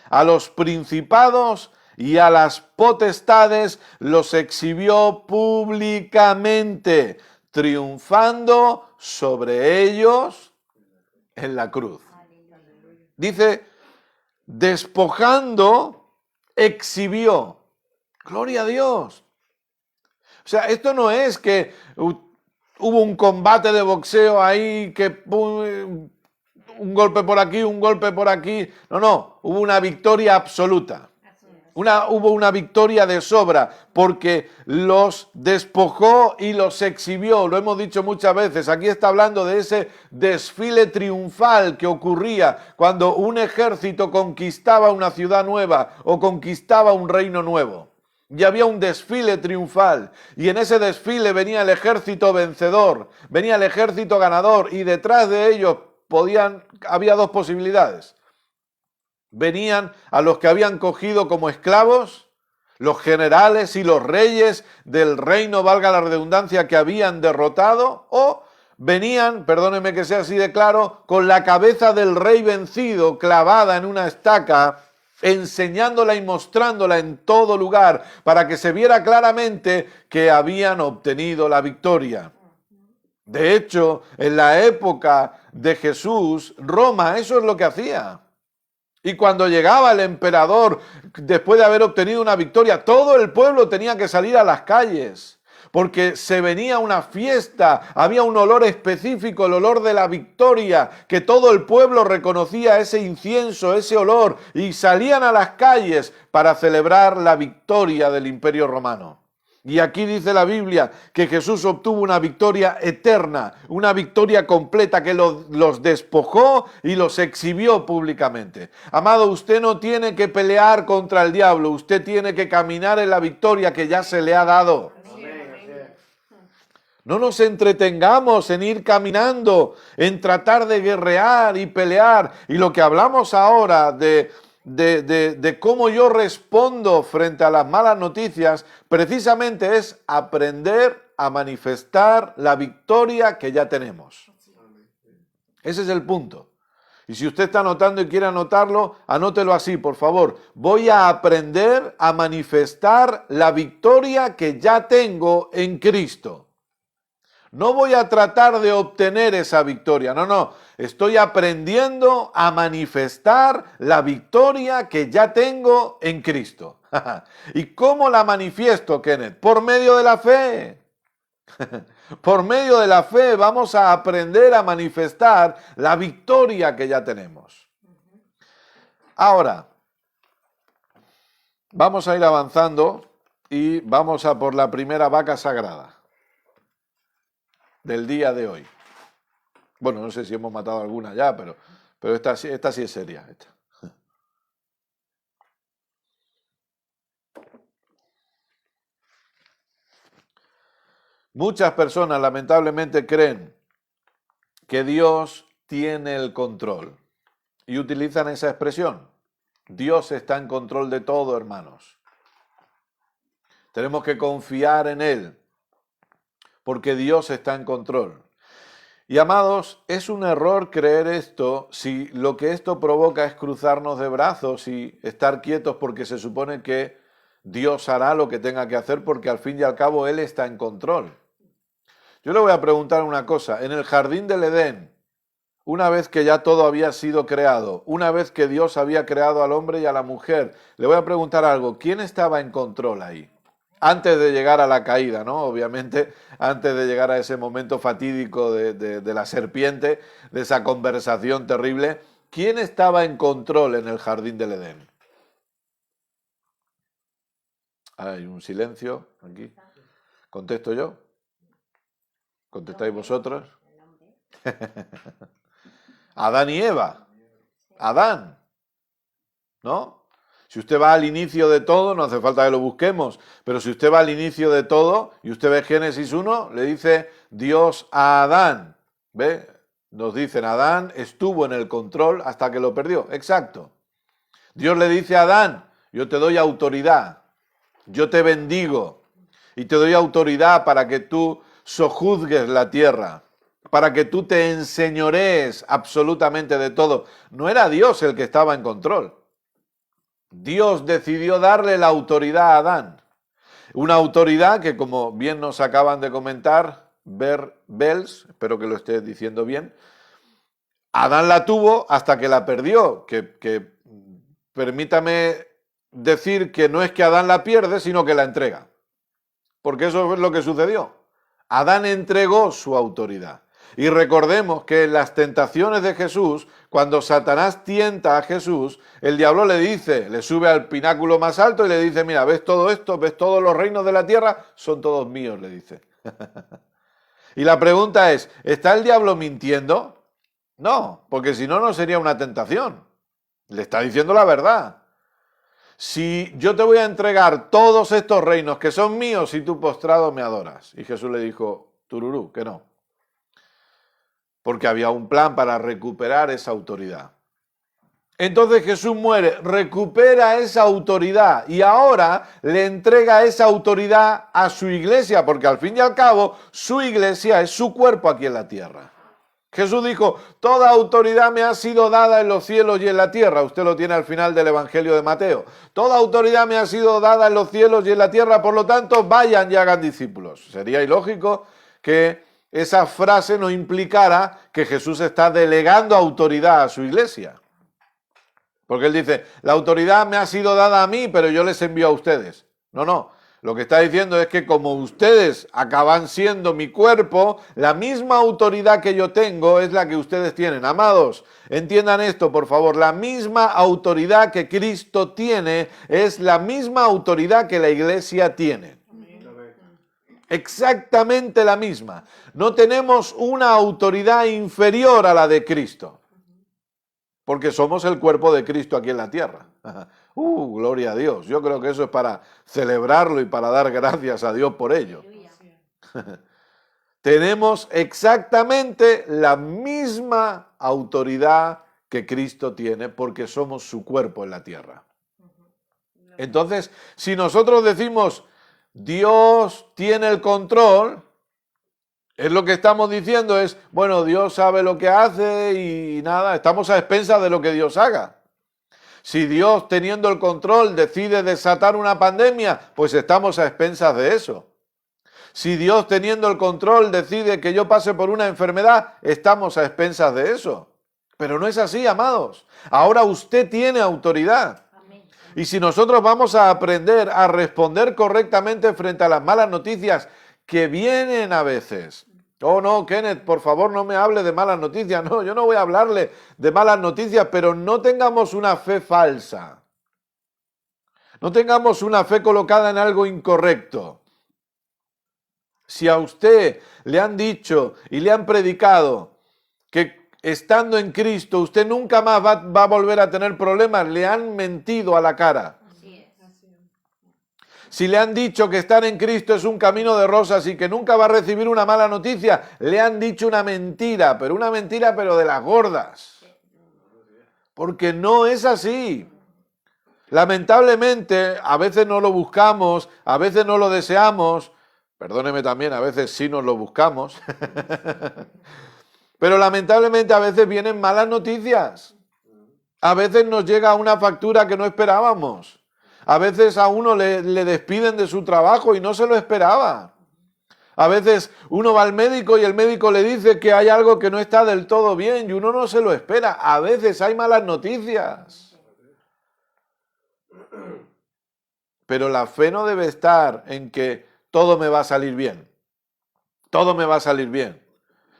a los principados y a las potestades, los exhibió públicamente, triunfando sobre ellos en la cruz. Dice, despojando, exhibió. Gloria a Dios. O sea, esto no es que hubo un combate de boxeo ahí, que un golpe por aquí, un golpe por aquí. No, hubo una victoria absoluta. Hubo una victoria de sobra, porque los despojó y los exhibió. Lo hemos dicho muchas veces. Aquí está hablando de ese desfile triunfal que ocurría cuando un ejército conquistaba una ciudad nueva o conquistaba un reino nuevo. Y había un desfile triunfal, y en ese desfile venía el ejército vencedor, venía el ejército ganador, y detrás de ellos había dos posibilidades. Venían a los que habían cogido como esclavos, los generales y los reyes del reino, valga la redundancia, que habían derrotado, o venían, perdónenme que sea así de claro, con la cabeza del rey vencido clavada en una estaca, enseñándola y mostrándola en todo lugar, para que se viera claramente que habían obtenido la victoria. De hecho, en la época de Jesús, Roma eso es lo que hacía. Y cuando llegaba el emperador, después de haber obtenido una victoria, todo el pueblo tenía que salir a las calles, porque se venía una fiesta, había un olor específico, el olor de la victoria, que todo el pueblo reconocía ese incienso, ese olor, y salían a las calles para celebrar la victoria del Imperio Romano. Y aquí dice la Biblia que Jesús obtuvo una victoria eterna, una victoria completa, que los despojó y los exhibió públicamente. Amado, usted no tiene que pelear contra el diablo, usted tiene que caminar en la victoria que ya se le ha dado. No nos entretengamos en ir caminando, en tratar de guerrear y pelear. Y lo que hablamos ahora de cómo yo respondo frente a las malas noticias, precisamente es aprender a manifestar la victoria que ya tenemos. Ese es el punto. Y si usted está anotando y quiere anotarlo, anótelo así, por favor. Voy a aprender a manifestar la victoria que ya tengo en Cristo. No voy a tratar de obtener esa victoria, no. Estoy aprendiendo a manifestar la victoria que ya tengo en Cristo. ¿Y cómo la manifiesto, Kenneth? Por medio de la fe. Por medio de la fe vamos a aprender a manifestar la victoria que ya tenemos. Ahora, vamos a ir avanzando y vamos a por la primera vaca sagrada del día de hoy. Bueno, no sé si hemos matado alguna ya, pero esta sí es seria. Muchas personas lamentablemente creen que Dios tiene el control y utilizan esa expresión. Dios está en control de todo, hermanos. Tenemos que confiar en Él, porque Dios está en control. Y amados, es un error creer esto si lo que esto provoca es cruzarnos de brazos y estar quietos porque se supone que Dios hará lo que tenga que hacer porque al fin y al cabo Él está en control. Yo le voy a preguntar una cosa. En el jardín del Edén, una vez que ya todo había sido creado, una vez que Dios había creado al hombre y a la mujer, le voy a preguntar algo. ¿Quién estaba en control ahí? Antes de llegar a la caída, ¿no? Obviamente, antes de llegar a ese momento fatídico de la serpiente, de esa conversación terrible, ¿quién estaba en control en el jardín del Edén? Hay un silencio aquí. ¿Contesto yo? ¿Contestáis vosotros? El hombre. Adán y Eva. Adán. ¿No? Si usted va al inicio de todo, no hace falta que lo busquemos, pero si usted va al inicio de todo y usted ve Génesis 1, le dice Dios a Adán. ¿Ve? Nos dicen, Adán estuvo en el control hasta que lo perdió. Exacto. Dios le dice a Adán, yo te doy autoridad, yo te bendigo y te doy autoridad para que tú sojuzgues la tierra, para que tú te enseñorees absolutamente de todo. No era Dios el que estaba en control. Dios decidió darle la autoridad a Adán. Una autoridad que, como bien nos acaban de comentar, Bells, espero que lo esté diciendo bien, Adán la tuvo hasta que la perdió. Que permítame decir que no es que Adán la pierde, sino que la entrega. Porque eso es lo que sucedió. Adán entregó su autoridad. Y recordemos que en las tentaciones de Jesús, cuando Satanás tienta a Jesús, el diablo le dice, le sube al pináculo más alto y le dice, mira, ¿ves todo esto? ¿Ves todos los reinos de la tierra? Son todos míos, le dice. Y la pregunta es, ¿está el diablo mintiendo? No, porque si no, no sería una tentación. Le está diciendo la verdad. Si yo te voy a entregar todos estos reinos que son míos y tú postrado me adoras. Y Jesús le dijo, tururú, que no. Porque había un plan para recuperar esa autoridad. Entonces Jesús muere, recupera esa autoridad y ahora le entrega esa autoridad a su iglesia, porque al fin y al cabo su iglesia es su cuerpo aquí en la tierra. Jesús dijo, toda autoridad me ha sido dada en los cielos y en la tierra. Usted lo tiene al final del Evangelio de Mateo. Toda autoridad me ha sido dada en los cielos y en la tierra, por lo tanto, vayan y hagan discípulos. Sería ilógico que esa frase no implicara que Jesús está delegando autoridad a su iglesia. Porque él dice, la autoridad me ha sido dada a mí, pero yo les envío a ustedes. No. Lo que está diciendo es que como ustedes acaban siendo mi cuerpo, la misma autoridad que yo tengo es la que ustedes tienen. Amados, entiendan esto, por favor. La misma autoridad que Cristo tiene es la misma autoridad que la iglesia tiene. Exactamente la misma. No tenemos una autoridad inferior a la de Cristo. Porque somos el cuerpo de Cristo aquí en la tierra. Gloria a Dios. Yo creo que eso es para celebrarlo y para dar gracias a Dios por ello. Tenemos exactamente la misma autoridad que Cristo tiene porque somos su cuerpo en la tierra. Entonces, si nosotros decimos Dios tiene el control, es lo que estamos diciendo es, bueno, Dios sabe lo que hace y nada, estamos a expensas de lo que Dios haga. Si Dios, teniendo el control, decide desatar una pandemia, pues estamos a expensas de eso. Si Dios, teniendo el control, decide que yo pase por una enfermedad, estamos a expensas de eso. Pero no es así, amados. Ahora usted tiene autoridad. Y si nosotros vamos a aprender a responder correctamente frente a las malas noticias que vienen a veces. Oh no, Kenneth, por favor no me hable de malas noticias. No, yo no voy a hablarle de malas noticias, pero no tengamos una fe falsa. No tengamos una fe colocada en algo incorrecto. Si a usted le han dicho y le han predicado que estando en Cristo usted nunca más va a volver a tener problemas, le han mentido a la cara. Si le han dicho que estar en Cristo es un camino de rosas y que nunca va a recibir una mala noticia, le han dicho una mentira pero de las gordas. Porque no es así. Lamentablemente, a veces no lo buscamos, a veces no lo deseamos, perdóneme también, a veces sí nos lo buscamos, Pero lamentablemente a veces vienen malas noticias. A veces nos llega una factura que no esperábamos. A veces a uno le despiden de su trabajo y no se lo esperaba. A veces uno va al médico y el médico le dice que hay algo que no está del todo bien y uno no se lo espera. A veces hay malas noticias. Pero la fe no debe estar en que todo me va a salir bien. Todo me va a salir bien.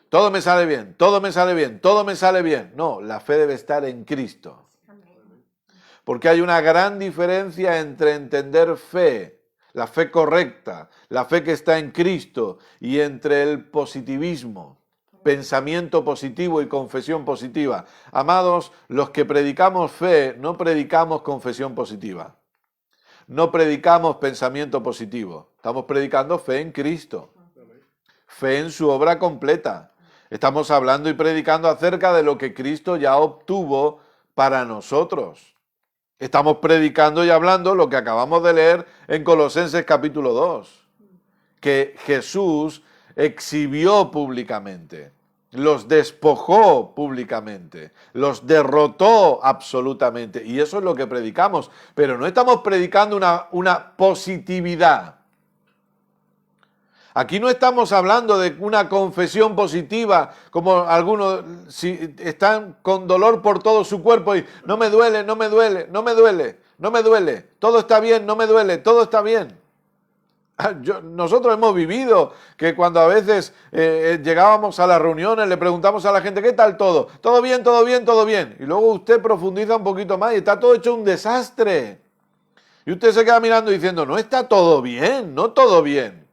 Todo me sale bien, todo me sale bien, todo me sale bien. No, la fe debe estar en Cristo. Porque hay una gran diferencia entre entender fe, la fe correcta, la fe que está en Cristo, y entre el positivismo, pensamiento positivo y confesión positiva. Amados, los que predicamos fe, no predicamos confesión positiva. No predicamos pensamiento positivo. Estamos predicando fe en Cristo. Fe en su obra completa. Estamos hablando y predicando acerca de lo que Cristo ya obtuvo para nosotros. Estamos predicando y hablando lo que acabamos de leer en Colosenses capítulo 2, que Jesús exhibió públicamente, los despojó públicamente, los derrotó absolutamente. Y eso es lo que predicamos, pero no estamos predicando una positividad. Aquí no estamos hablando de una confesión positiva, como algunos si están con dolor por todo su cuerpo y no me duele, no me duele, no me duele, no me duele, todo está bien, no me duele, todo está bien. Nosotros hemos vivido que cuando a veces llegábamos a las reuniones, le preguntamos a la gente, ¿qué tal todo? Todo bien, todo bien, todo bien. Y luego usted profundiza un poquito más y está todo hecho un desastre. Y usted se queda mirando diciendo, no está todo bien, no todo bien.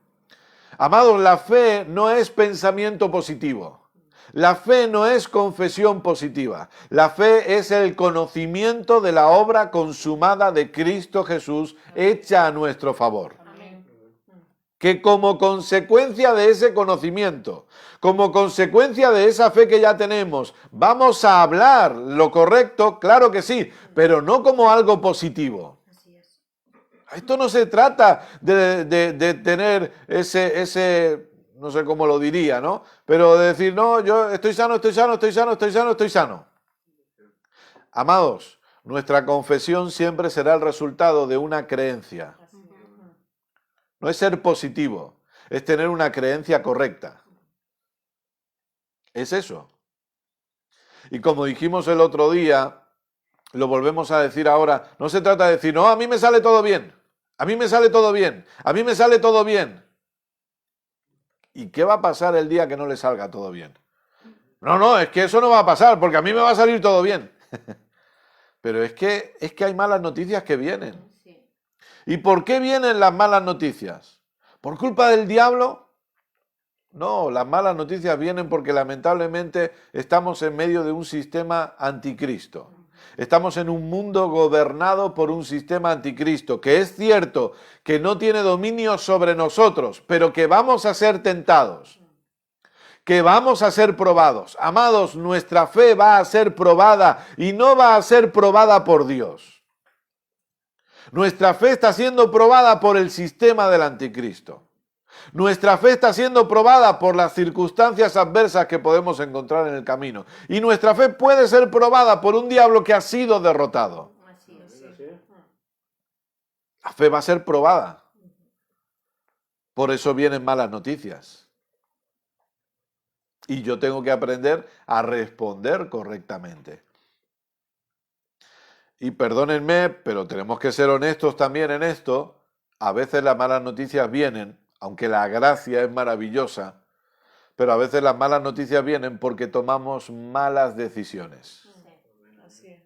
Amados, la fe no es pensamiento positivo. La fe no es confesión positiva. La fe es el conocimiento de la obra consumada de Cristo Jesús hecha a nuestro favor. Amén. Que como consecuencia de ese conocimiento, como consecuencia de esa fe que ya tenemos, vamos a hablar lo correcto, claro que sí, pero no como algo positivo. Así es. Esto no se trata de tener ese, no sé cómo lo diría, ¿no? Pero de decir, no, yo estoy sano, estoy sano, estoy sano, estoy sano, estoy sano. Amados, nuestra confesión siempre será el resultado de una creencia. Así es. No es ser positivo, es tener una creencia correcta. Es eso. Y como dijimos el otro día, lo volvemos a decir ahora, no se trata de decir, no, a mí me sale todo bien, a mí me sale todo bien, a mí me sale todo bien. ¿Y qué va a pasar el día que no le salga todo bien? No, es que eso no va a pasar, porque a mí me va a salir todo bien. Pero es que hay malas noticias que vienen. Sí. ¿Y por qué vienen las malas noticias? ¿Por culpa del diablo? No, las malas noticias vienen porque lamentablemente estamos en medio de un sistema anticristo. Estamos en un mundo gobernado por un sistema anticristo, que es cierto que no tiene dominio sobre nosotros, pero que vamos a ser tentados, que vamos a ser probados. Amados, nuestra fe va a ser probada y no va a ser probada por Dios. Nuestra fe está siendo probada por el sistema del anticristo. Nuestra fe está siendo probada por las circunstancias adversas que podemos encontrar en el camino. Y nuestra fe puede ser probada por un diablo que ha sido derrotado. Así es. La fe va a ser probada. Por eso vienen malas noticias. Y yo tengo que aprender a responder correctamente. Y perdónenme, pero tenemos que ser honestos también en esto. A veces las malas noticias vienen, aunque la gracia es maravillosa, pero a veces las malas noticias vienen porque tomamos malas decisiones. Así es.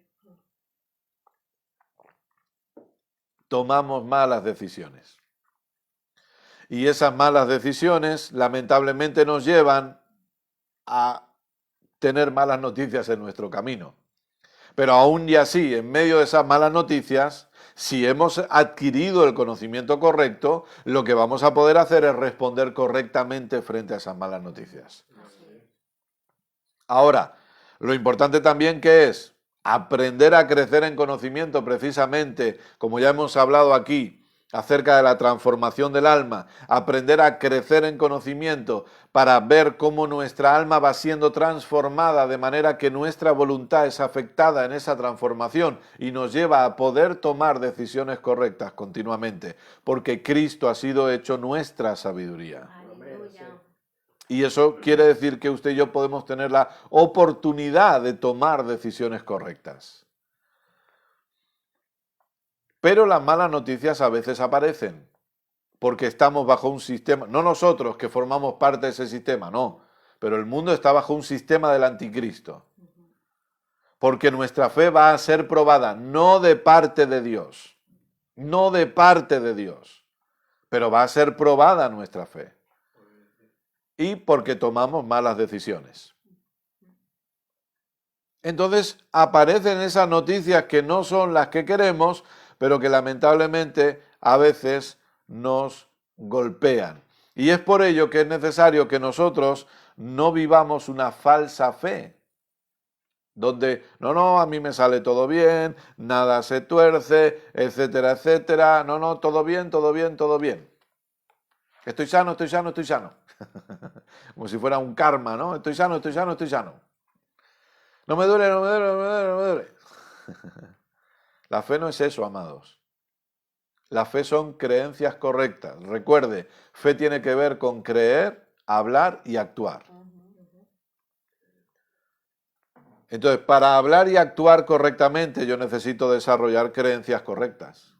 Tomamos malas decisiones. Y esas malas decisiones lamentablemente nos llevan a tener malas noticias en nuestro camino. Pero aún y así, en medio de esas malas noticias, si hemos adquirido el conocimiento correcto, lo que vamos a poder hacer es responder correctamente frente a esas malas noticias. Ahora, lo importante también que es aprender a crecer en conocimiento, precisamente, como ya hemos hablado aquí, acerca de la transformación del alma, aprender a crecer en conocimiento para ver cómo nuestra alma va siendo transformada de manera que nuestra voluntad es afectada en esa transformación y nos lleva a poder tomar decisiones correctas continuamente, porque Cristo ha sido hecho nuestra sabiduría. Aleluya. Y eso quiere decir que usted y yo podemos tener la oportunidad de tomar decisiones correctas. Pero las malas noticias a veces aparecen, porque estamos bajo un sistema, no nosotros que formamos parte de ese sistema, no, pero el mundo está bajo un sistema del anticristo. Porque nuestra fe va a ser probada, no de parte de Dios, no de parte de Dios, pero va a ser probada nuestra fe. Y porque tomamos malas decisiones. Entonces aparecen esas noticias que no son las que queremos, pero que lamentablemente a veces nos golpean. Y es por ello que es necesario que nosotros no vivamos una falsa fe, donde no, a mí me sale todo bien, nada se tuerce, etcétera, etcétera. No, todo bien, todo bien, todo bien. Estoy sano, estoy sano, estoy sano. Como si fuera un karma, ¿no? Estoy sano, estoy sano, estoy sano. No me duele, no me duele, no me duele, no me duele. La fe no es eso, amados. La fe son creencias correctas. Recuerde, fe tiene que ver con creer, hablar y actuar. Entonces, para hablar y actuar correctamente, yo necesito desarrollar creencias correctas.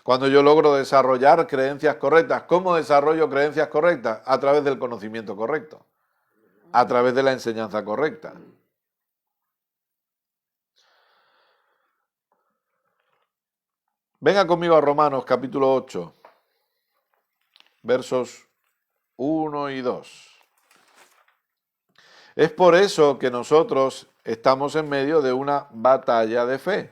Cuando yo logro desarrollar creencias correctas, ¿cómo desarrollo creencias correctas? A través del conocimiento correcto, a través de la enseñanza correcta. Venga conmigo a Romanos capítulo 8, versos 1 y 2. Es por eso que nosotros estamos en medio de una batalla de fe.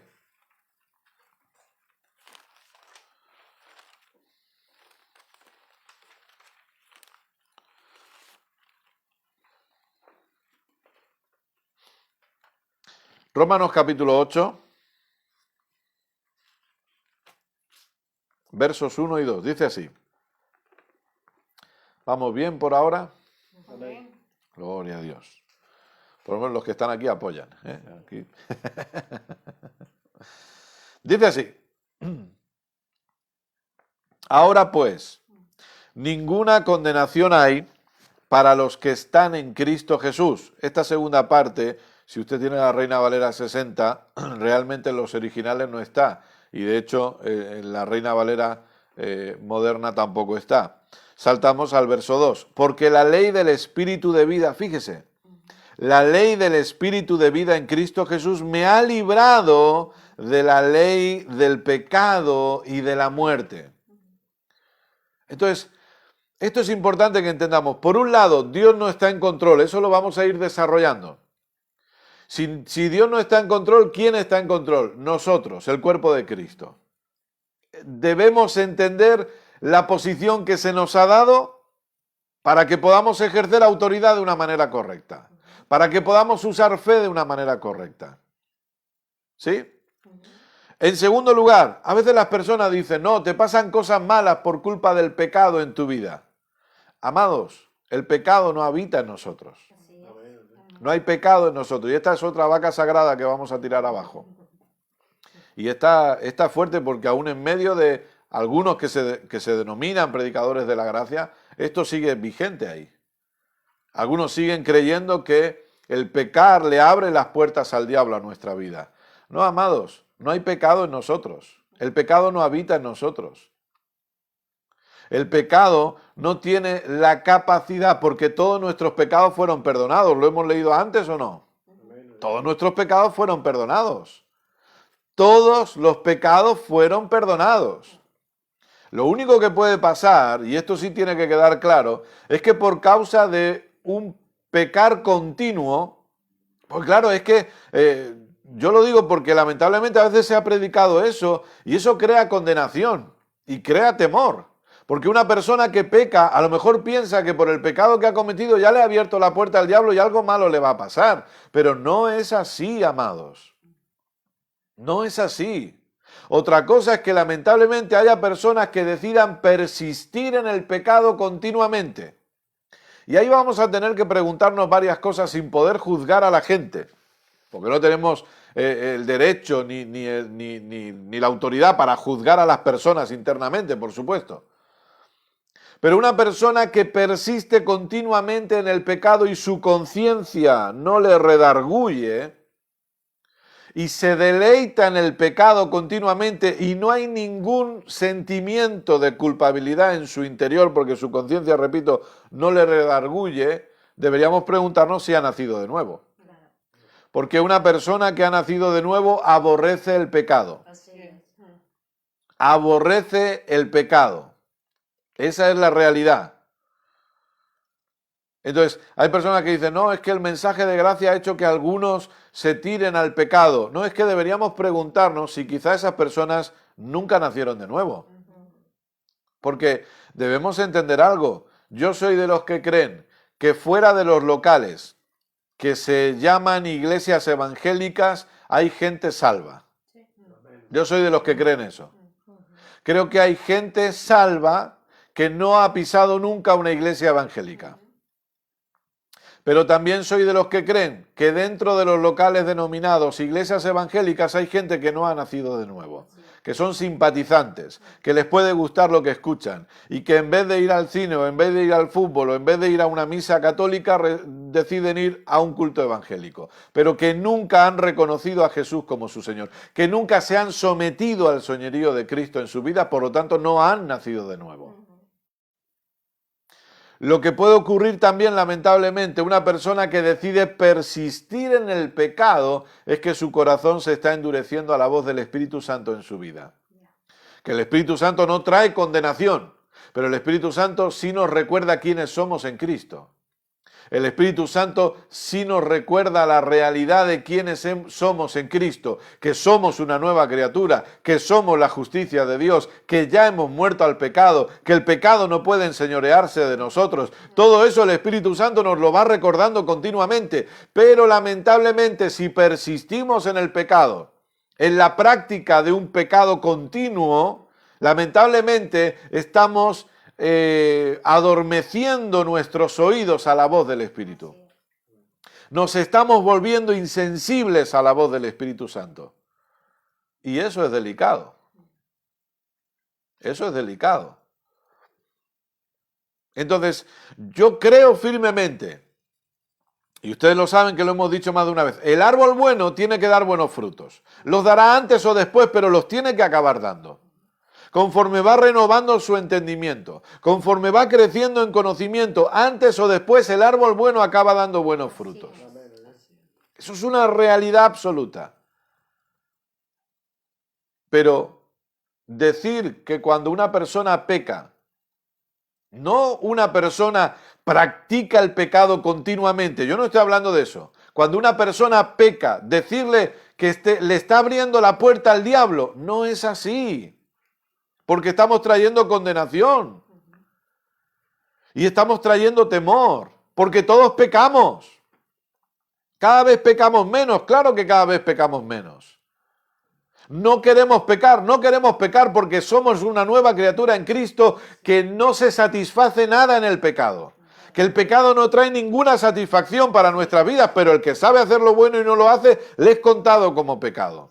Romanos capítulo 8, versos 1 y 2. Dice así. ¿Vamos bien por ahora? Amén. Gloria a Dios. Por lo menos los que están aquí apoyan. Aquí. Dice así. Ahora pues, ninguna condenación hay para los que están en Cristo Jesús. Esta segunda parte, si usted tiene la Reina Valera 60, realmente en los originales no está. Y de hecho, en la Reina Valera moderna tampoco está. Saltamos al verso 2. Porque la ley del Espíritu de vida, fíjese, la ley del Espíritu de vida en Cristo Jesús me ha librado de la ley del pecado y de la muerte. Entonces, esto es importante que entendamos. Por un lado, Dios no está en control, eso lo vamos a ir desarrollando. Si Dios no está en control, ¿quién está en control? Nosotros, el cuerpo de Cristo. Debemos entender la posición que se nos ha dado para que podamos ejercer autoridad de una manera correcta, para que podamos usar fe de una manera correcta. ¿Sí? En segundo lugar, a veces las personas dicen, no, te pasan cosas malas por culpa del pecado en tu vida. Amados, el pecado no habita en nosotros. Así es. No hay pecado en nosotros. Y esta es otra vaca sagrada que vamos a tirar abajo. Y está fuerte porque aún en medio de algunos que se denominan predicadores de la gracia, esto sigue vigente ahí. Algunos siguen creyendo que el pecar le abre las puertas al diablo a nuestra vida. No, amados, no hay pecado en nosotros. El pecado no habita en nosotros. El pecado no tiene la capacidad, porque todos nuestros pecados fueron perdonados. ¿Lo hemos leído antes o no? Todos nuestros pecados fueron perdonados. Todos los pecados fueron perdonados. Lo único que puede pasar, y esto sí tiene que quedar claro, es que por causa de un pecar continuo, pues claro, es que yo lo digo porque lamentablemente a veces se ha predicado eso y eso crea condenación y crea temor. Porque una persona que peca a lo mejor piensa que por el pecado que ha cometido ya le ha abierto la puerta al diablo y algo malo le va a pasar. Pero no es así, amados. No es así. Otra cosa es que lamentablemente haya personas que decidan persistir en el pecado continuamente. Y ahí vamos a tener que preguntarnos varias cosas sin poder juzgar a la gente, porque no tenemos el derecho ni la autoridad para juzgar a las personas internamente, por supuesto. Pero una persona que persiste continuamente en el pecado y su conciencia no le redarguye y se deleita en el pecado continuamente y no hay ningún sentimiento de culpabilidad en su interior porque su conciencia, repito, no le redarguye, deberíamos preguntarnos si ha nacido de nuevo. Porque una persona que ha nacido de nuevo aborrece el pecado. Así es. Aborrece el pecado. Esa es la realidad. Entonces, hay personas que dicen, no, es que el mensaje de gracia ha hecho que algunos se tiren al pecado. No, es que deberíamos preguntarnos si quizá esas personas nunca nacieron de nuevo. Porque debemos entender algo. Yo soy de los que creen que fuera de los locales que se llaman iglesias evangélicas hay gente salva. Yo soy de los que creen eso. Creo que hay gente salva que no ha pisado nunca una iglesia evangélica. Pero también soy de los que creen que dentro de los locales denominados iglesias evangélicas hay gente que no ha nacido de nuevo, que son simpatizantes, que les puede gustar lo que escuchan y que en vez de ir al cine o en vez de ir al fútbol o en vez de ir a una misa católica deciden ir a un culto evangélico, pero que nunca han reconocido a Jesús como su Señor, que nunca se han sometido al señorío de Cristo en su vida, por lo tanto no han nacido de nuevo. Lo que puede ocurrir también, lamentablemente, una persona que decide persistir en el pecado es que su corazón se está endureciendo a la voz del Espíritu Santo en su vida. Que el Espíritu Santo no trae condenación, pero el Espíritu Santo sí nos recuerda quiénes somos en Cristo. El Espíritu Santo sí nos recuerda la realidad de quiénes somos en Cristo, que somos una nueva criatura, que somos la justicia de Dios, que ya hemos muerto al pecado, que el pecado no puede enseñorearse de nosotros. Todo eso el Espíritu Santo nos lo va recordando continuamente, pero lamentablemente si persistimos en el pecado, en la práctica de un pecado continuo, lamentablemente estamos adormeciendo nuestros oídos a la voz del Espíritu. Nos estamos volviendo insensibles a la voz del Espíritu Santo. Y eso es delicado. Eso es delicado. Entonces, yo creo firmemente, y ustedes lo saben que lo hemos dicho más de una vez, el árbol bueno tiene que dar buenos frutos. Los dará antes o después, pero los tiene que acabar dando. Conforme va renovando su entendimiento, conforme va creciendo en conocimiento, antes o después el árbol bueno acaba dando buenos frutos. Eso es una realidad absoluta. Pero decir que cuando una persona peca, no una persona practica el pecado continuamente, yo no estoy hablando de eso. Cuando una persona peca, decirle que le está abriendo la puerta al diablo, no es así. Porque estamos trayendo condenación. Y estamos trayendo temor. Porque todos pecamos. Cada vez pecamos menos. Claro que cada vez pecamos menos. No queremos pecar porque somos una nueva criatura en Cristo que no se satisface nada en el pecado. Que el pecado no trae ninguna satisfacción para nuestras vidas, pero el que sabe hacer lo bueno y no lo hace, le es contado como pecado.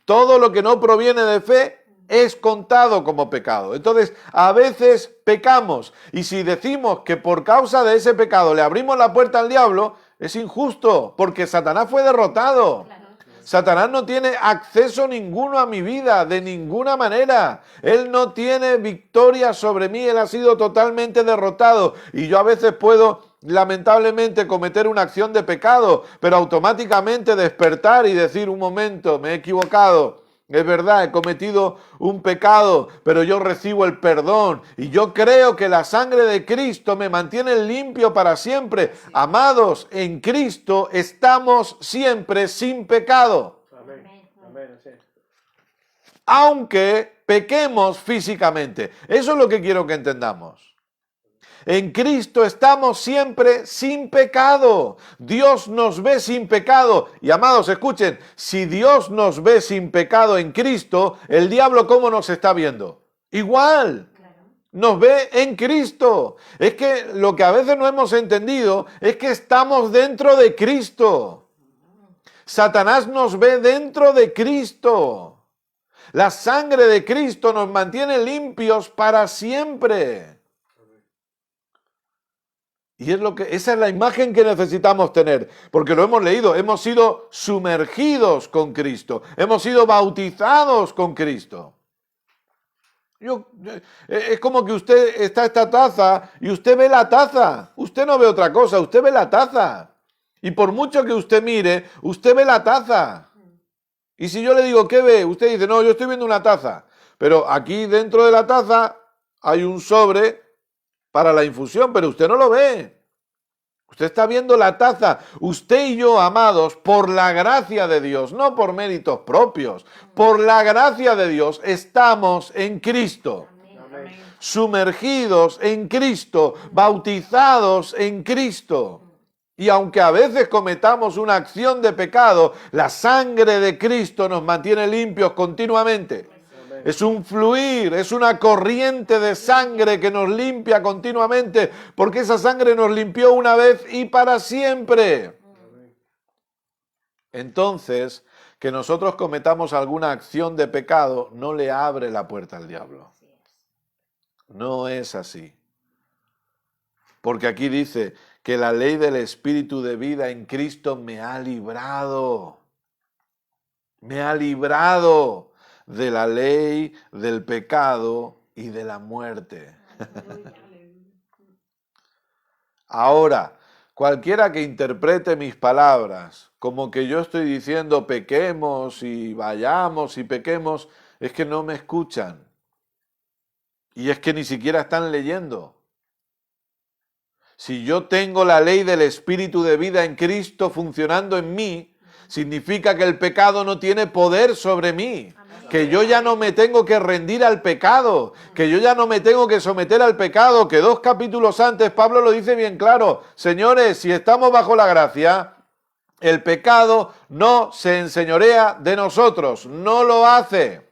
Todo lo que no proviene de fe es contado como pecado. Entonces, a veces pecamos y si decimos que por causa de ese pecado le abrimos la puerta al diablo, es injusto, porque Satanás fue derrotado. Claro. Satanás no tiene acceso ninguno a mi vida, de ninguna manera. Él no tiene victoria sobre mí, él ha sido totalmente derrotado. Y yo a veces puedo, lamentablemente, cometer una acción de pecado, pero automáticamente despertar y decir, un momento, me he equivocado. Es verdad, he cometido un pecado, pero yo recibo el perdón y yo creo que la sangre de Cristo me mantiene limpio para siempre. Sí. Amados, en Cristo estamos siempre sin pecado. Amén. Amén. Sí. Aunque pequemos físicamente. Eso es lo que quiero que entendamos. En Cristo estamos siempre sin pecado. Dios nos ve sin pecado. Y amados, escuchen, si Dios nos ve sin pecado en Cristo, el diablo ¿cómo nos está viendo? Igual. Nos ve en Cristo. Es que lo que a veces no hemos entendido es que estamos dentro de Cristo. Satanás nos ve dentro de Cristo. La sangre de Cristo nos mantiene limpios para siempre. Y esa es la imagen que necesitamos tener, porque lo hemos leído, hemos sido sumergidos con Cristo, hemos sido bautizados con Cristo. Es como que usted está esta taza y usted ve la taza, usted no ve otra cosa, usted ve la taza. Y por mucho que usted mire, usted ve la taza. Y si yo le digo, ¿qué ve? Usted dice, no, yo estoy viendo una taza. Pero aquí dentro de la taza hay un sobre para la infusión, pero usted no lo ve. Usted está viendo la taza. Usted y yo, amados, por la gracia de Dios, no por méritos propios, por la gracia de Dios, estamos en Cristo. Amén. Sumergidos en Cristo, bautizados en Cristo. Y aunque a veces cometamos una acción de pecado, la sangre de Cristo nos mantiene limpios continuamente. Es un fluir, es una corriente de sangre que nos limpia continuamente, porque esa sangre nos limpió una vez y para siempre. Entonces, que nosotros cometamos alguna acción de pecado no le abre la puerta al diablo. No es así. Porque aquí dice que la ley del Espíritu de vida en Cristo me ha librado. Me ha librado de la ley, del pecado y de la muerte. Ahora, cualquiera que interprete mis palabras como que yo estoy diciendo pequemos y vayamos y pequemos, es que no me escuchan. Y es que ni siquiera están leyendo. Si yo tengo la ley del Espíritu de vida en Cristo funcionando en mí, significa que el pecado no tiene poder sobre mí. Que yo ya no me tengo que rendir al pecado, que yo ya no me tengo que someter al pecado, que 2 capítulos antes Pablo lo dice bien claro. Señores, si estamos bajo la gracia, el pecado no se enseñorea de nosotros, no lo hace.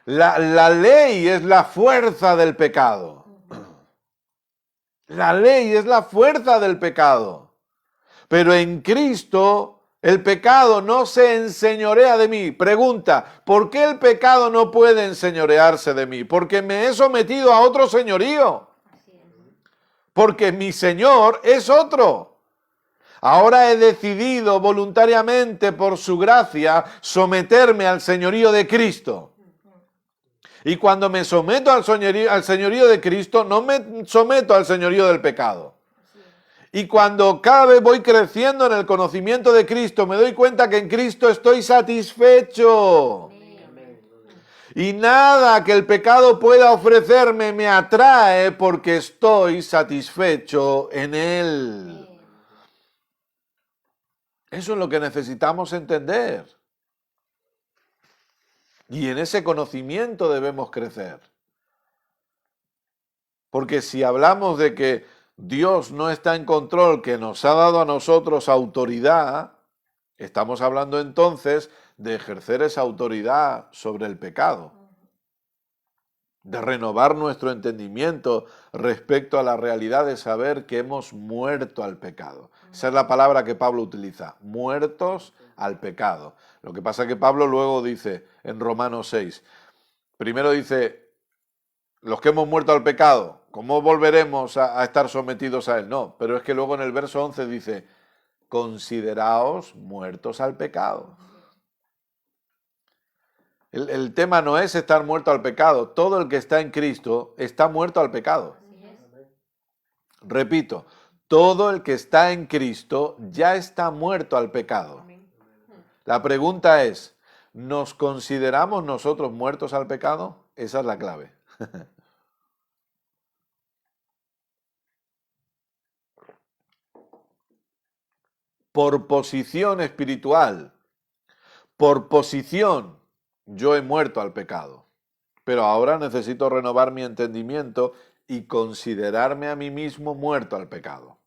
La ley es la fuerza del pecado. La ley es la fuerza del pecado. Pero en Cristo el pecado no se enseñorea de mí. Pregunta, ¿por qué el pecado no puede enseñorearse de mí? Porque me he sometido a otro señorío. Porque mi Señor es otro. Ahora he decidido voluntariamente por su gracia someterme al señorío de Cristo. Y cuando me someto al señorío de Cristo, no me someto al señorío del pecado. Y cuando cada vez voy creciendo en el conocimiento de Cristo, me doy cuenta que en Cristo estoy satisfecho. Y nada que el pecado pueda ofrecerme me atrae porque estoy satisfecho en Él. Eso es lo que necesitamos entender. Y en ese conocimiento debemos crecer. Porque si hablamos de que Dios no está en control, que nos ha dado a nosotros autoridad, estamos hablando entonces de ejercer esa autoridad sobre el pecado. De renovar nuestro entendimiento respecto a la realidad de saber que hemos muerto al pecado. Esa es la palabra que Pablo utiliza, muertos al pecado. Lo que pasa es que Pablo luego dice en Romanos 6, primero dice, los que hemos muerto al pecado, ¿cómo volveremos a estar sometidos a él? No, pero es que luego en el verso 11 dice, consideraos muertos al pecado. El tema no es estar muerto al pecado, todo el que está en Cristo está muerto al pecado. Repito, todo el que está en Cristo ya está muerto al pecado. La pregunta es, ¿nos consideramos nosotros muertos al pecado? Esa es la clave. Por posición espiritual, por posición, yo he muerto al pecado. Pero ahora necesito renovar mi entendimiento y considerarme a mí mismo muerto al pecado.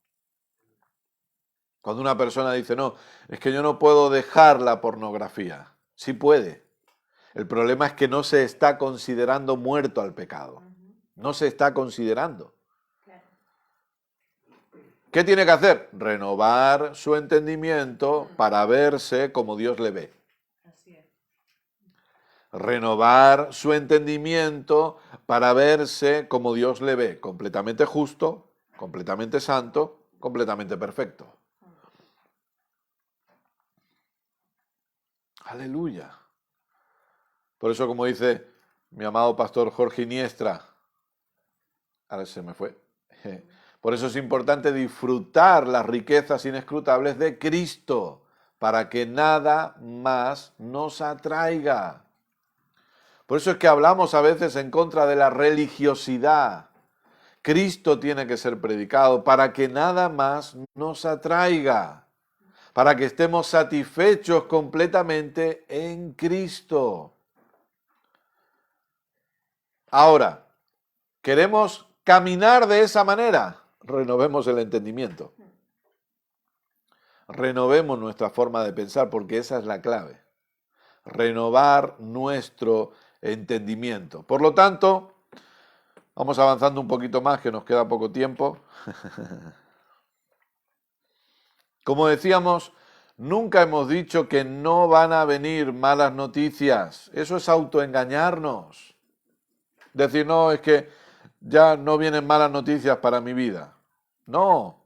Cuando una persona dice, no, es que yo no puedo dejar la pornografía. Sí puede. El problema es que no se está considerando muerto al pecado. No se está considerando. ¿Qué tiene que hacer? Renovar su entendimiento para verse como Dios le ve. Renovar su entendimiento para verse como Dios le ve, completamente justo, completamente santo, completamente perfecto. Aleluya. Por eso, como dice mi amado pastor Jorge Iniestra, ahora se me fue, por eso es importante disfrutar las riquezas inescrutables de Cristo, para que nada más nos atraiga. Por eso es que hablamos a veces en contra de la religiosidad. Cristo tiene que ser predicado para que nada más nos atraiga, para que estemos satisfechos completamente en Cristo. Ahora, ¿queremos caminar de esa manera? Renovemos el entendimiento. Renovemos nuestra forma de pensar, porque esa es la clave. Renovar nuestro entendimiento. Por lo tanto, vamos avanzando un poquito más, que nos queda poco tiempo. Como decíamos, nunca hemos dicho que no van a venir malas noticias. Eso es autoengañarnos. Decir, no, es que ya no vienen malas noticias para mi vida. No.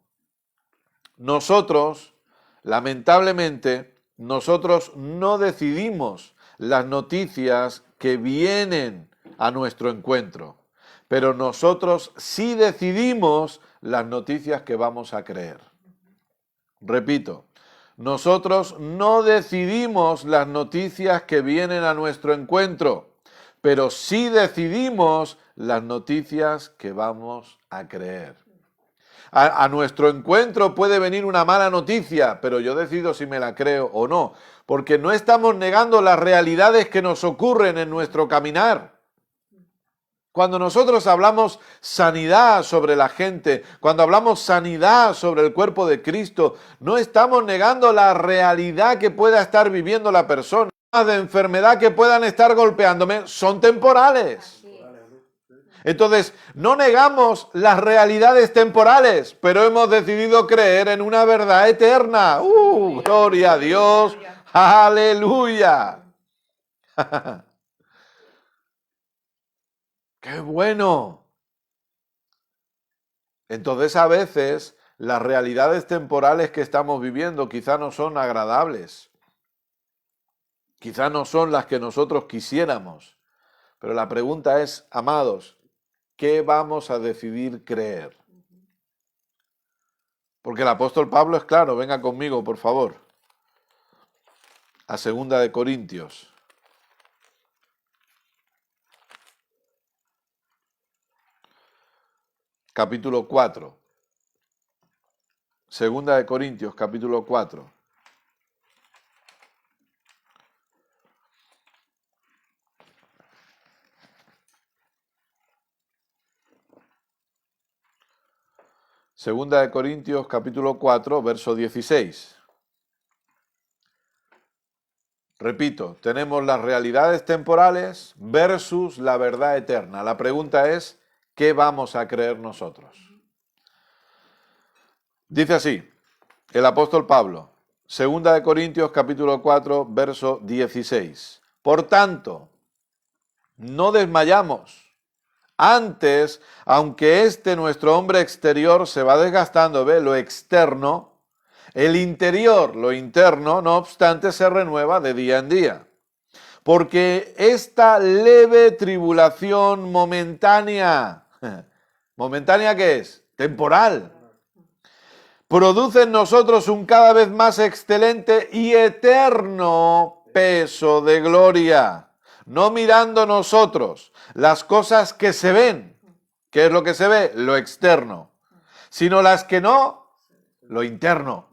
Nosotros, lamentablemente, nosotros no decidimos las noticias que vienen a nuestro encuentro, pero nosotros sí decidimos las noticias que vamos a creer. Repito, nosotros no decidimos las noticias que vienen a nuestro encuentro, pero sí decidimos las noticias que vamos a creer. A nuestro encuentro puede venir una mala noticia, pero yo decido si me la creo o no, porque no estamos negando las realidades que nos ocurren en nuestro caminar. Cuando nosotros hablamos sanidad sobre la gente, cuando hablamos sanidad sobre el cuerpo de Cristo, no estamos negando la realidad que pueda estar viviendo la persona. Las de enfermedad que puedan estar golpeándome son temporales. Entonces, no negamos las realidades temporales, pero hemos decidido creer en una verdad eterna. ¡Gloria a Dios! ¡Aleluya! ¡Qué bueno! Entonces, a veces, las realidades temporales que estamos viviendo quizá no son agradables. Quizá no son las que nosotros quisiéramos. Pero la pregunta es, amados, ¿qué vamos a decidir creer? Porque el apóstol Pablo es claro, venga conmigo, por favor, a 2 de Corintios. Capítulo 4. 2 de Corintios, capítulo 4. Segunda de Corintios, capítulo 4, verso 16. Repito, tenemos las realidades temporales versus la verdad eterna. La pregunta es, ¿qué vamos a creer nosotros? Dice así, el apóstol Pablo, Segunda de Corintios, capítulo 4, verso 16. Por tanto, no desmayamos. Antes, aunque nuestro hombre exterior se va desgastando, ¿ve? Lo externo, el interior, lo interno, no obstante, se renueva de día en día. Porque esta leve tribulación momentánea, ¿momentánea qué es? Temporal. Produce en nosotros un cada vez más excelente y eterno peso de gloria. No mirando nosotros las cosas que se ven. ¿Qué es lo que se ve? Lo externo. Sino las que no, lo interno.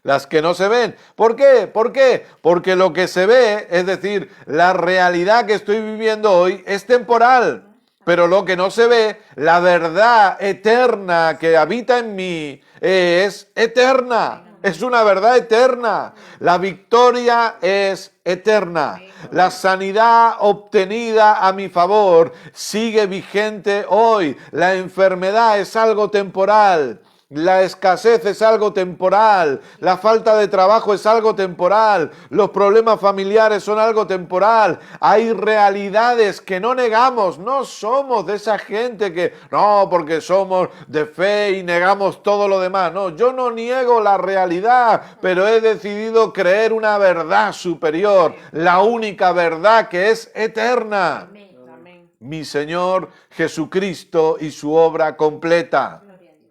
Las que no se ven. ¿Por qué? ¿Por qué? Porque lo que se ve, es decir, la realidad que estoy viviendo hoy es temporal. Pero lo que no se ve, la verdad eterna que habita en mí es eterna. Es una verdad eterna. La victoria es eterna. La sanidad obtenida a mi favor sigue vigente hoy. La enfermedad es algo temporal. La escasez es algo temporal, la falta de trabajo es algo temporal, los problemas familiares son algo temporal. Hay realidades que no negamos, no somos de esa gente que no, porque somos de fe y negamos todo lo demás. No, yo no niego la realidad, pero he decidido creer una verdad superior, la única verdad que es eterna. Amén. Amén. Mi Señor Jesucristo y su obra completa. Gloria a Dios.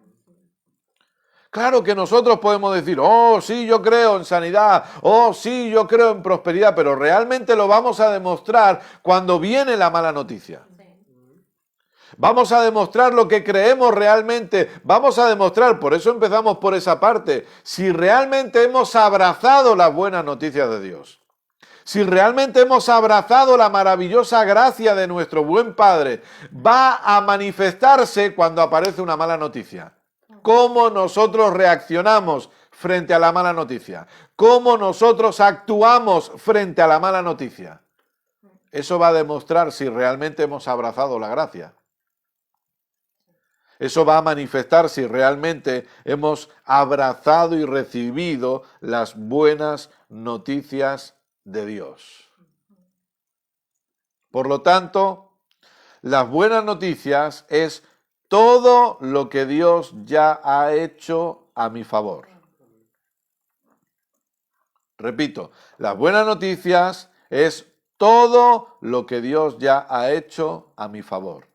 Claro que nosotros podemos decir, oh, sí, yo creo en sanidad, oh, sí, yo creo en prosperidad, pero realmente lo vamos a demostrar cuando viene la mala noticia. Vamos a demostrar lo que creemos realmente, vamos a demostrar, por eso empezamos por esa parte, si realmente hemos abrazado las buenas noticias de Dios. Si realmente hemos abrazado la maravillosa gracia de nuestro buen Padre, va a manifestarse cuando aparece una mala noticia. ¿Cómo nosotros reaccionamos frente a la mala noticia? ¿Cómo nosotros actuamos frente a la mala noticia? Eso va a demostrar si realmente hemos abrazado la gracia. Eso va a manifestar si realmente hemos abrazado y recibido las buenas noticias de Dios. Por lo tanto, las buenas noticias es todo lo que Dios ya ha hecho a mi favor. Repito, las buenas noticias es todo lo que Dios ya ha hecho a mi favor.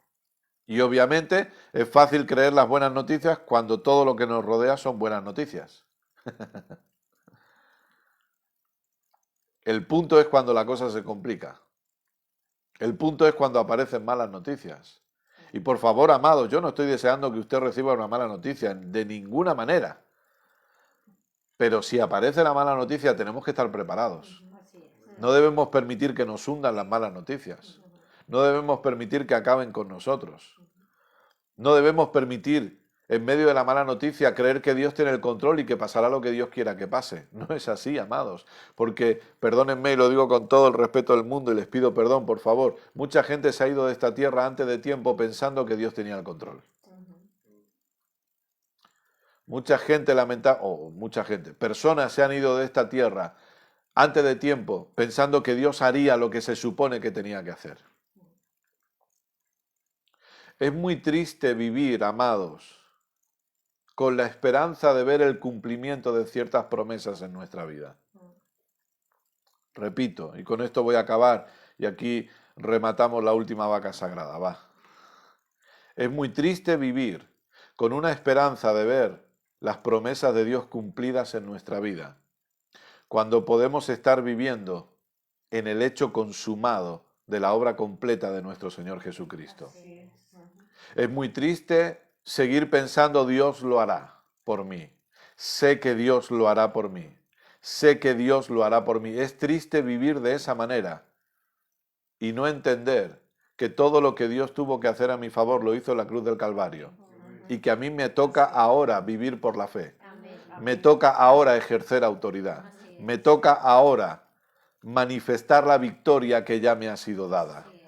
Y obviamente es fácil creer las buenas noticias cuando todo lo que nos rodea son buenas noticias. El punto es cuando la cosa se complica. El punto es cuando aparecen malas noticias. Y por favor, amados, yo no estoy deseando que usted reciba una mala noticia, de ninguna manera. Pero si aparece la mala noticia, tenemos que estar preparados. Así es. No debemos permitir que nos hundan las malas noticias. No debemos permitir que acaben con nosotros. No debemos permitir, en medio de la mala noticia, creer que Dios tiene el control y que pasará lo que Dios quiera que pase. No es así, amados. Porque, perdónenme, y lo digo con todo el respeto del mundo y les pido perdón, por favor, mucha gente se ha ido de esta tierra antes de tiempo pensando que Dios tenía el control. Mucha gente personas se han ido de esta tierra antes de tiempo pensando que Dios haría lo que se supone que tenía que hacer. Es muy triste vivir, amados, con la esperanza de ver el cumplimiento de ciertas promesas en nuestra vida. Repito, y con esto voy a acabar, y aquí rematamos la última vaca sagrada, va. Es muy triste vivir con una esperanza de ver las promesas de Dios cumplidas en nuestra vida, cuando podemos estar viviendo en el hecho consumado de la obra completa de nuestro Señor Jesucristo. Así es. Es muy triste seguir pensando Dios lo hará por mí. Sé que Dios lo hará por mí. Sé que Dios lo hará por mí. Es triste vivir de esa manera y no entender que todo lo que Dios tuvo que hacer a mi favor lo hizo en la cruz del Calvario y que a mí me toca ahora vivir por la fe. Amén. Me toca ahora ejercer autoridad. Así es. Me toca ahora manifestar la victoria que ya me ha sido dada. Así es.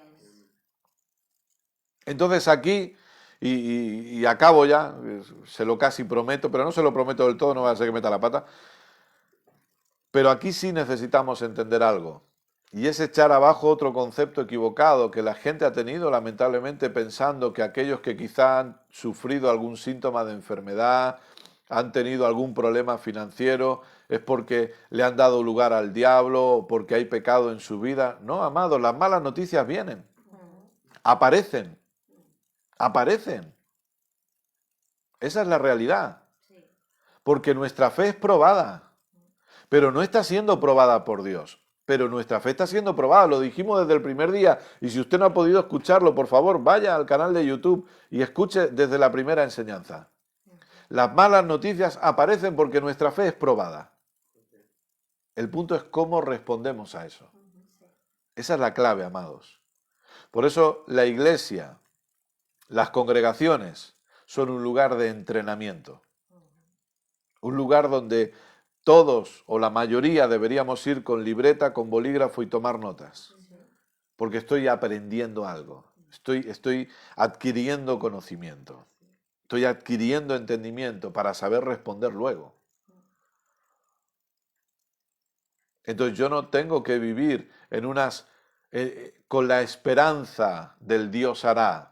Entonces aquí, y acabo ya, se lo casi prometo, pero no se lo prometo del todo, no va a ser que meta la pata, pero aquí sí necesitamos entender algo, y es echar abajo otro concepto equivocado que la gente ha tenido lamentablemente pensando que aquellos que quizá han sufrido algún síntoma de enfermedad, han tenido algún problema financiero, es porque le han dado lugar al diablo o porque hay pecado en su vida. No, amados, las malas noticias vienen, aparecen. Aparecen. Esa es la realidad. Sí. Porque nuestra fe es probada, pero no está siendo probada por Dios. Pero nuestra fe está siendo probada, lo dijimos desde el primer día. Y si usted no ha podido escucharlo, por favor, vaya al canal de YouTube y escuche desde la primera enseñanza. Las malas noticias aparecen porque nuestra fe es probada. El punto es cómo respondemos a eso. Esa es la clave, amados. Por eso la iglesia Las congregaciones son un lugar de entrenamiento, un lugar donde todos o la mayoría deberíamos ir con libreta, con bolígrafo y tomar notas, porque estoy aprendiendo algo, estoy adquiriendo conocimiento, estoy adquiriendo entendimiento para saber responder luego. Entonces yo no tengo que vivir en con la esperanza del Dios hará,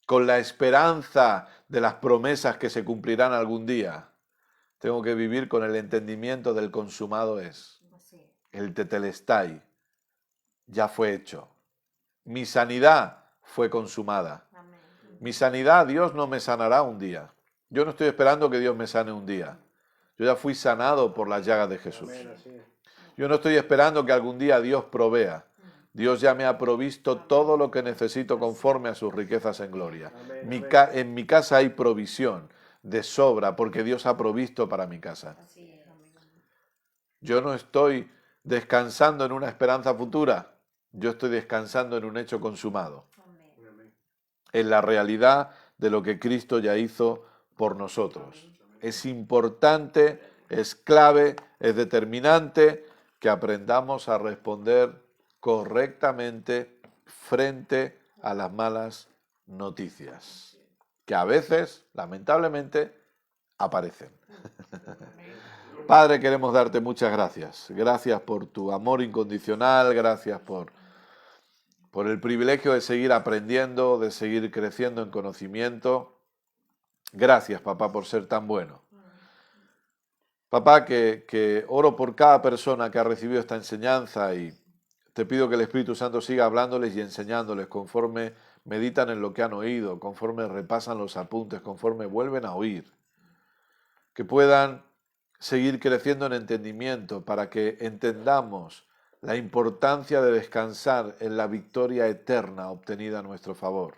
con la esperanza de las promesas que se cumplirán algún día. Tengo que vivir con el entendimiento del consumado es. El tetelestai ya fue hecho. Mi sanidad fue consumada. Mi sanidad, Dios no me sanará un día. Yo no estoy esperando que Dios me sane un día. Yo ya fui sanado por las llagas de Jesús. Yo no estoy esperando que algún día Dios provea. Dios ya me ha provisto todo lo que necesito conforme a sus riquezas en gloria. En mi casa hay provisión de sobra porque Dios ha provisto para mi casa. Yo no estoy descansando en una esperanza futura. Yo estoy descansando en un hecho consumado. En la realidad de lo que Cristo ya hizo por nosotros. Es importante, es clave, es determinante que aprendamos a responder correctamente frente a las malas noticias, que a veces, lamentablemente, aparecen. Padre, queremos darte muchas gracias. Gracias por tu amor incondicional, gracias por el privilegio de seguir aprendiendo, de seguir creciendo en conocimiento. Gracias, papá, por ser tan bueno. Papá, que oro por cada persona que ha recibido esta enseñanza y te pido que el Espíritu Santo siga hablándoles y enseñándoles conforme meditan en lo que han oído, conforme repasan los apuntes, conforme vuelven a oír. Que puedan seguir creciendo en entendimiento para que entendamos la importancia de descansar en la victoria eterna obtenida a nuestro favor.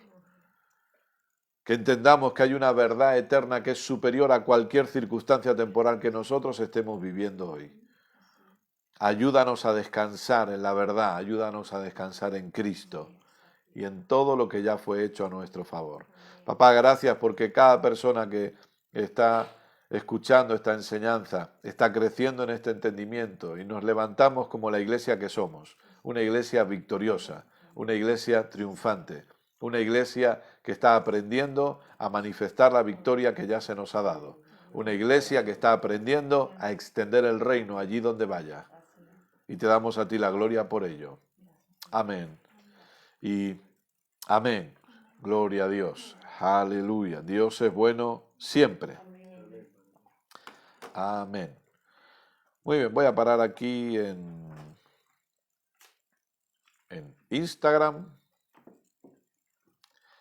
Que entendamos que hay una verdad eterna que es superior a cualquier circunstancia temporal que nosotros estemos viviendo hoy. Ayúdanos a descansar en la verdad, ayúdanos a descansar en Cristo y en todo lo que ya fue hecho a nuestro favor. Papá, gracias porque cada persona que está escuchando esta enseñanza está creciendo en este entendimiento y nos levantamos como la iglesia que somos, una iglesia victoriosa, una iglesia triunfante, una iglesia que está aprendiendo a manifestar la victoria que ya se nos ha dado, una iglesia que está aprendiendo a extender el reino allí donde vaya. Y te damos a ti la gloria por ello. Amén. Y amén. Gloria a Dios. Aleluya. Dios es bueno siempre. Amén. Muy bien, voy a parar aquí en Instagram.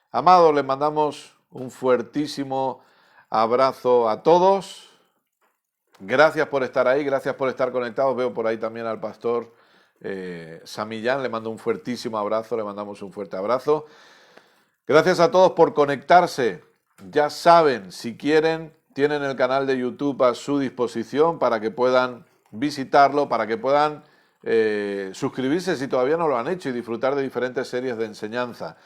Amados, les mandamos un fuertísimo abrazo a todos. Gracias por estar ahí, gracias por estar conectados. Veo por ahí también al pastor Samillán, le mando un fuertísimo abrazo, le mandamos un fuerte abrazo. Gracias a todos por conectarse. Ya saben, si quieren, tienen el canal de YouTube a su disposición para que puedan visitarlo, para que puedan suscribirse si todavía no lo han hecho y disfrutar de diferentes series de enseñanza.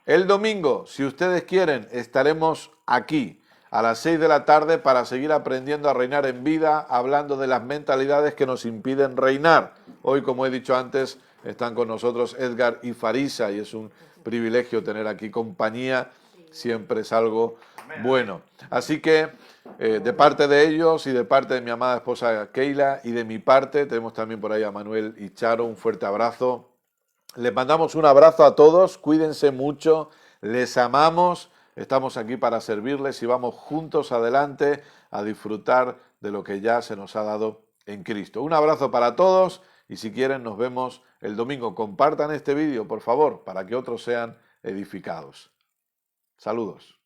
El domingo, si ustedes quieren, estaremos aquí a las 6 de la tarde para seguir aprendiendo a reinar en vida, hablando de las mentalidades que nos impiden reinar. Hoy, como he dicho antes, están con nosotros Edgar y Farisa y es un privilegio tener aquí compañía, siempre es algo bueno. Así que de parte de ellos y de parte de mi amada esposa Keila y de mi parte, tenemos también por ahí a Manuel y Charo, un fuerte abrazo. Les mandamos un abrazo a todos, cuídense mucho, les amamos. Estamos aquí para servirles y vamos juntos adelante a disfrutar de lo que ya se nos ha dado en Cristo. Un abrazo para todos y si quieren nos vemos el domingo. Compartan este vídeo, por favor, para que otros sean edificados. Saludos.